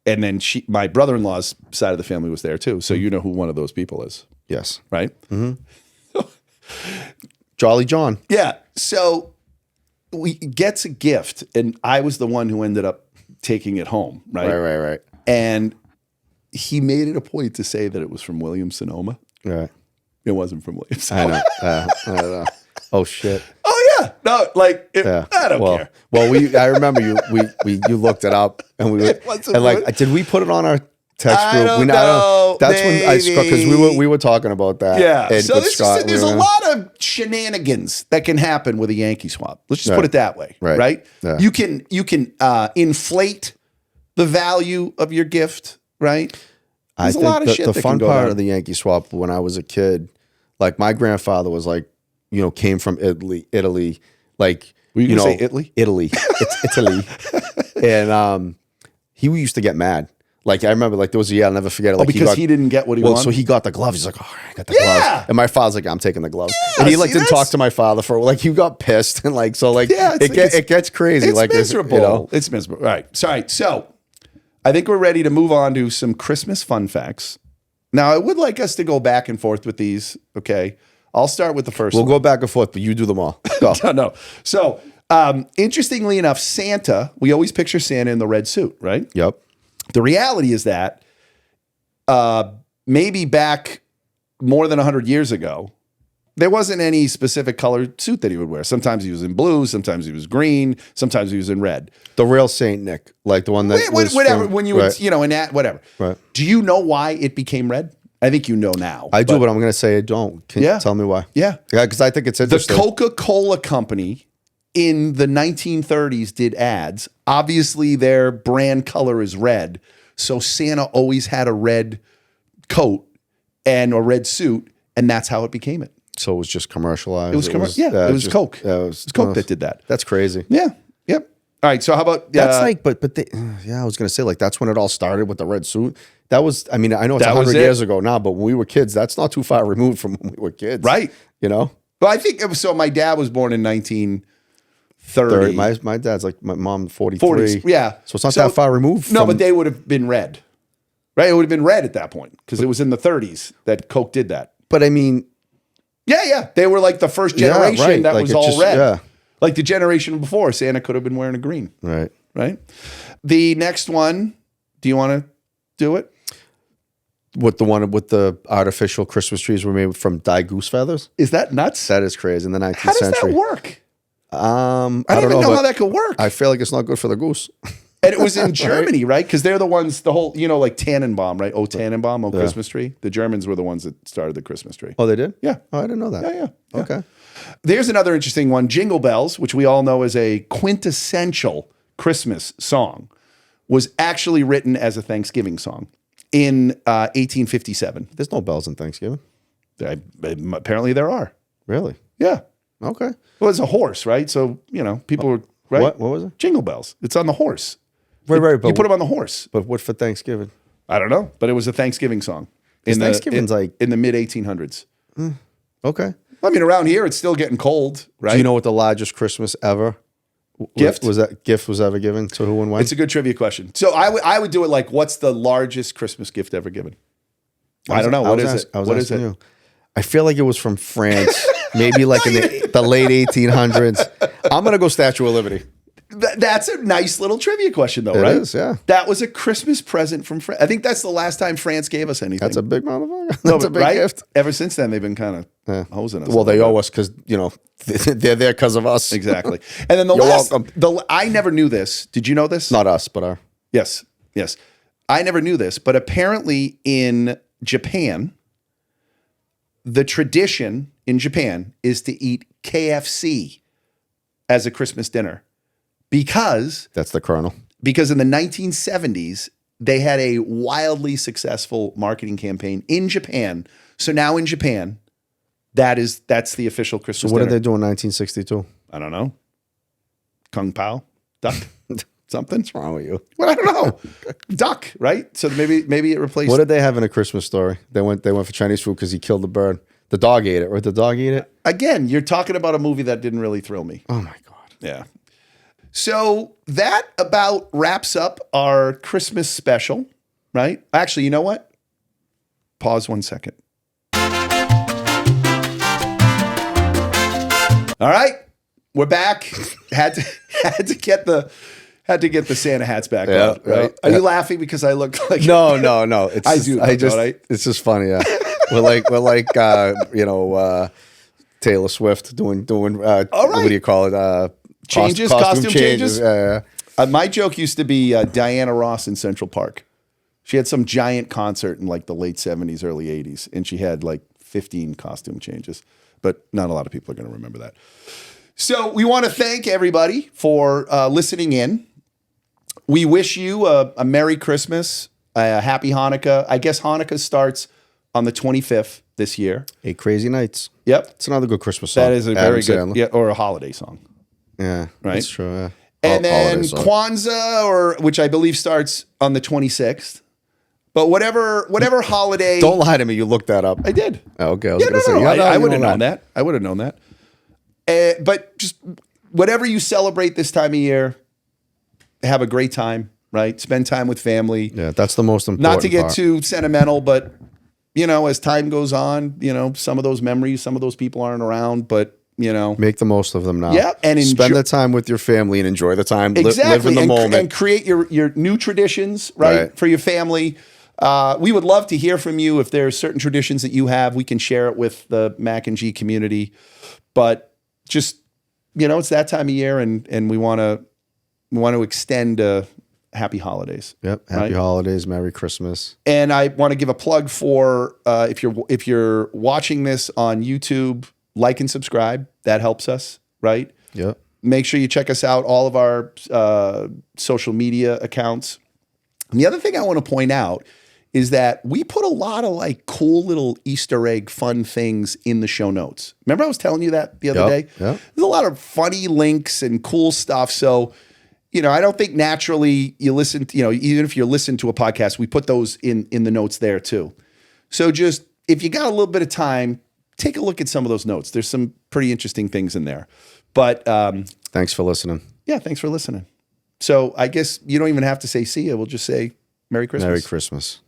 Speaker 2: then my brother-in-law's side of the family was there too. So you know who one of those people is.
Speaker 3: Yes.
Speaker 2: Right?
Speaker 3: Mm-hmm. Jolly John.
Speaker 2: Yeah. So we gets a gift, and I was the one who ended up taking it home, right?
Speaker 3: Right.
Speaker 2: And he made it a point to say that it was from Williams-Sonoma.
Speaker 3: Right.
Speaker 2: It wasn't from Williams.
Speaker 3: I know. I know. Oh shit.
Speaker 2: Oh yeah. No, like I don't care.
Speaker 3: Well, I remember you looked it up and
Speaker 2: It wasn't
Speaker 3: and like
Speaker 2: good.
Speaker 3: did we put it on our text group?
Speaker 2: I don't know.
Speaker 3: That's when I because we were talking about that.
Speaker 2: Yeah.
Speaker 3: And
Speaker 2: So
Speaker 3: with
Speaker 2: this
Speaker 3: Scott,
Speaker 2: is, there's a lot of shenanigans that can happen with a Yankee swap. Let's just put it that way. Right.
Speaker 3: Yeah.
Speaker 2: You can inflate the value of your gift. Right. There's
Speaker 3: I
Speaker 2: a lot of
Speaker 3: think
Speaker 2: shit
Speaker 3: the
Speaker 2: that
Speaker 3: fun
Speaker 2: can go
Speaker 3: part
Speaker 2: down.
Speaker 3: of the Yankee swap when I was a kid, like my grandfather was like, came from Italy, like
Speaker 2: Were you gonna say Italy?
Speaker 3: Italy, it's Italy, and he used to get mad. Like I remember, like there was a year I'll never forget it. Like
Speaker 2: because he didn't get what he wanted.
Speaker 3: So he got the gloves. He's like, "Oh, I got the
Speaker 2: Yeah.
Speaker 3: gloves." And my father's like, "I'm taking the gloves."
Speaker 2: Yeah,
Speaker 3: and he like
Speaker 2: see,
Speaker 3: didn't
Speaker 2: that's-
Speaker 3: talk to my father for like he got pissed and like so like
Speaker 2: Yeah,
Speaker 3: it gets crazy.
Speaker 2: It's
Speaker 3: like
Speaker 2: miserable. It's miserable. All right. Sorry. So I think we're ready to move on to some Christmas fun facts. Now I would like us to go back and forth with these. Okay. I'll start with the first
Speaker 3: We'll
Speaker 2: one.
Speaker 3: go back and forth, but you do them all. Go.
Speaker 2: No. So interestingly enough, Santa, we always picture Santa in the red suit, right?
Speaker 3: Yep.
Speaker 2: The reality is that maybe back more than 100 years ago, there wasn't any specific colored suit that he would wear. Sometimes he was in blue, sometimes he was green, sometimes he was in red.
Speaker 3: The real Saint Nick, like the one that was
Speaker 2: Whatever,
Speaker 3: from-
Speaker 2: when you
Speaker 3: right.
Speaker 2: would, in that, whatever.
Speaker 3: Right.
Speaker 2: Do you know why it became red? I think you know now.
Speaker 3: I do, but I'm going to say I don't. Can
Speaker 2: Yeah.
Speaker 3: you tell me why?
Speaker 2: Yeah.
Speaker 3: Yeah, because I think it's
Speaker 2: The
Speaker 3: interesting.
Speaker 2: Coca-Cola company in the 1930s did ads. Obviously, their brand color is red. So Santa always had a red coat and a red suit, and that's how it became it.
Speaker 3: So it was just commercialized.
Speaker 2: It was commercial. Yeah, it was
Speaker 3: just-
Speaker 2: Coke.
Speaker 3: Yeah,
Speaker 2: It was Coke that did that.
Speaker 3: That's crazy.
Speaker 2: Yeah. Yep. All right. So how about
Speaker 3: That's like, but they, yeah, I was gonna say like that's when it all started with the red suit. That was, I mean, I know it's
Speaker 2: That was
Speaker 3: 100
Speaker 2: it.
Speaker 3: years ago now, but when we were kids, that's not too far removed from when we were kids,
Speaker 2: right?
Speaker 3: You know,
Speaker 2: Well, I think it was, so. My dad was born in 1930.
Speaker 3: my dad's like my mom 43.
Speaker 2: 40s. Yeah.
Speaker 3: So it's not that far removed.
Speaker 2: No,
Speaker 3: from,
Speaker 2: but they would have been red, right? It would have been red at that point because it was in the 30s that Coke did that.
Speaker 3: But I mean,
Speaker 2: Yeah. They were like the first
Speaker 3: Yeah,
Speaker 2: generation
Speaker 3: right.
Speaker 2: that
Speaker 3: Like,
Speaker 2: was
Speaker 3: it
Speaker 2: all
Speaker 3: just-
Speaker 2: red.
Speaker 3: yeah.
Speaker 2: Like the generation before, Santa could have been wearing a green,
Speaker 3: right.
Speaker 2: right? The next one, do you want to do it?
Speaker 3: With the one with the artificial Christmas trees were made from dyed goose feathers.
Speaker 2: Is that nuts?
Speaker 3: That is crazy in the 19th
Speaker 2: How does
Speaker 3: century.
Speaker 2: that work?
Speaker 3: I
Speaker 2: I
Speaker 3: don't
Speaker 2: don't even know
Speaker 3: but
Speaker 2: how that could work.
Speaker 3: I feel like it's not good for the goose.
Speaker 2: And it was in Germany, right? Because they're the ones, the whole, like Tannenbaum, right? Oh, Tannenbaum, Christmas tree. The Germans were the ones that started the Christmas tree.
Speaker 3: Oh, they did?
Speaker 2: Yeah.
Speaker 3: Oh, I didn't know that.
Speaker 2: Yeah.
Speaker 3: Okay.
Speaker 2: There's another interesting one. Jingle Bells, which we all know is a quintessential Christmas song, was actually written as a Thanksgiving song in 1857.
Speaker 3: There's no bells in Thanksgiving.
Speaker 2: Apparently there are.
Speaker 3: Really?
Speaker 2: Yeah.
Speaker 3: Okay.
Speaker 2: Well, it's a horse, right? So, people were, right?
Speaker 3: What was it?
Speaker 2: Jingle Bells. It's on the horse.
Speaker 3: Right.
Speaker 2: You put them on the horse.
Speaker 3: But what for Thanksgiving?
Speaker 2: I don't know, but it was a Thanksgiving song.
Speaker 3: Thanksgiving's like
Speaker 2: in the mid 1800s.
Speaker 3: okay.
Speaker 2: I mean, around here it's still getting cold, right?
Speaker 3: Do you know what the largest Christmas ever
Speaker 2: Gift?
Speaker 3: was ever given to who and when?
Speaker 2: It's a good trivia question. So I would do it like, what's the largest Christmas gift ever given? I don't know. What is it? What is it?
Speaker 3: You. I feel like it was from France, maybe like in the late 1800s. I'm gonna go Statue of Liberty.
Speaker 2: That's a nice little trivia question, though,
Speaker 3: It
Speaker 2: right?
Speaker 3: is, yeah.
Speaker 2: That was a Christmas present from France. I think that's the last time France gave us anything.
Speaker 3: That's a big motherfucker.
Speaker 2: No,
Speaker 3: That's a
Speaker 2: but
Speaker 3: big
Speaker 2: right?
Speaker 3: gift.
Speaker 2: Ever since then, they've been kind of hosing us.
Speaker 3: Well,
Speaker 2: a
Speaker 3: they
Speaker 2: little
Speaker 3: owe us because they're there because of us.
Speaker 2: Exactly. And then the
Speaker 3: You're
Speaker 2: last,
Speaker 3: welcome.
Speaker 2: I never knew this. Did you know this?
Speaker 3: Not us, but our.
Speaker 2: Yes. I never knew this, but apparently in Japan, the tradition in Japan is to eat KFC as a Christmas dinner because
Speaker 3: That's the Colonel.
Speaker 2: in the 1970s, they had a wildly successful marketing campaign in Japan. So now in Japan, that's the official Christmas
Speaker 3: What
Speaker 2: dinner.
Speaker 3: did they do in 1962?
Speaker 2: I don't know. Kung Pao? Duck? Something?
Speaker 3: What's wrong with you?
Speaker 2: Well, I don't know. Duck, right? So maybe it replaced.
Speaker 3: What did they have in A Christmas Story? They went for Chinese food because he killed the bird. The dog ate it, right? The dog ate it?
Speaker 2: Again, you're talking about a movie that didn't really thrill me.
Speaker 3: Oh my God.
Speaker 2: Yeah. So that about wraps up our Christmas special, right? Actually, you know what? Pause 1 second. All right, we're back. had to get the Santa hats back on. Right? Are you laughing because I look like?
Speaker 3: No. It's
Speaker 2: I do.
Speaker 3: It's just funny. Yeah, we're like Taylor Swift doing.
Speaker 2: All right.
Speaker 3: What do you call it?
Speaker 2: Costume changes.
Speaker 3: Yeah.
Speaker 2: My joke used to be Diana Ross in Central Park. She had some giant concert in like the late 70s, early 80s, and she had like 15 costume changes. But not a lot of people are going to remember that. So we want to thank everybody for listening in. We wish you a Merry Christmas, a Happy Hanukkah. I guess Hanukkah starts on the 25th this year.
Speaker 3: 8 Crazy Nights.
Speaker 2: Yep.
Speaker 3: It's another good Christmas song.
Speaker 2: That is a very good, or a holiday song.
Speaker 3: Yeah,
Speaker 2: right.
Speaker 3: That's true. Yeah.
Speaker 2: And then Kwanzaa, which I believe starts on the 26th. But whatever holiday.
Speaker 3: Don't lie to me. You looked that up.
Speaker 2: I did.
Speaker 3: Oh, okay. I
Speaker 2: would have known that. I would have known that. But just whatever you celebrate this time of year, have a great time, right? Spend time with family.
Speaker 3: Yeah, that's the most important
Speaker 2: Not to get
Speaker 3: part.
Speaker 2: too sentimental, but, as time goes on, some of those memories, some of those people aren't around, but,
Speaker 3: Make the most of them now.
Speaker 2: Yeah, and
Speaker 3: spend the time with your family and enjoy the time.
Speaker 2: Exactly.
Speaker 3: Live in the moment.
Speaker 2: And create your new traditions, right, for your family. We would love to hear from you. If there are certain traditions that you have, we can share it with the Mack and G community. But just, it's that time of year, and we want to extend happy holidays.
Speaker 3: Yep. Happy holidays. Merry Christmas.
Speaker 2: And I want to give a plug for if you're watching this on YouTube, like and subscribe. That helps us, right?
Speaker 3: Yep.
Speaker 2: Make sure you check us out, all of our social media accounts. And the other thing I want to point out is that we put a lot of like cool little Easter egg fun things in the show notes. Remember I was telling you that the other day?
Speaker 3: Yeah.
Speaker 2: There's a lot of funny links and cool stuff. So, I don't think naturally you listen to, even if you listen to a podcast, we put those in the notes there too. So just, if you got a little bit of time, take a look at some of those notes. There's some pretty interesting things in there. But
Speaker 3: thanks for listening.
Speaker 2: Yeah, thanks for listening. So I guess you don't even have to say see ya. We'll just say Merry Christmas.
Speaker 3: Merry Christmas.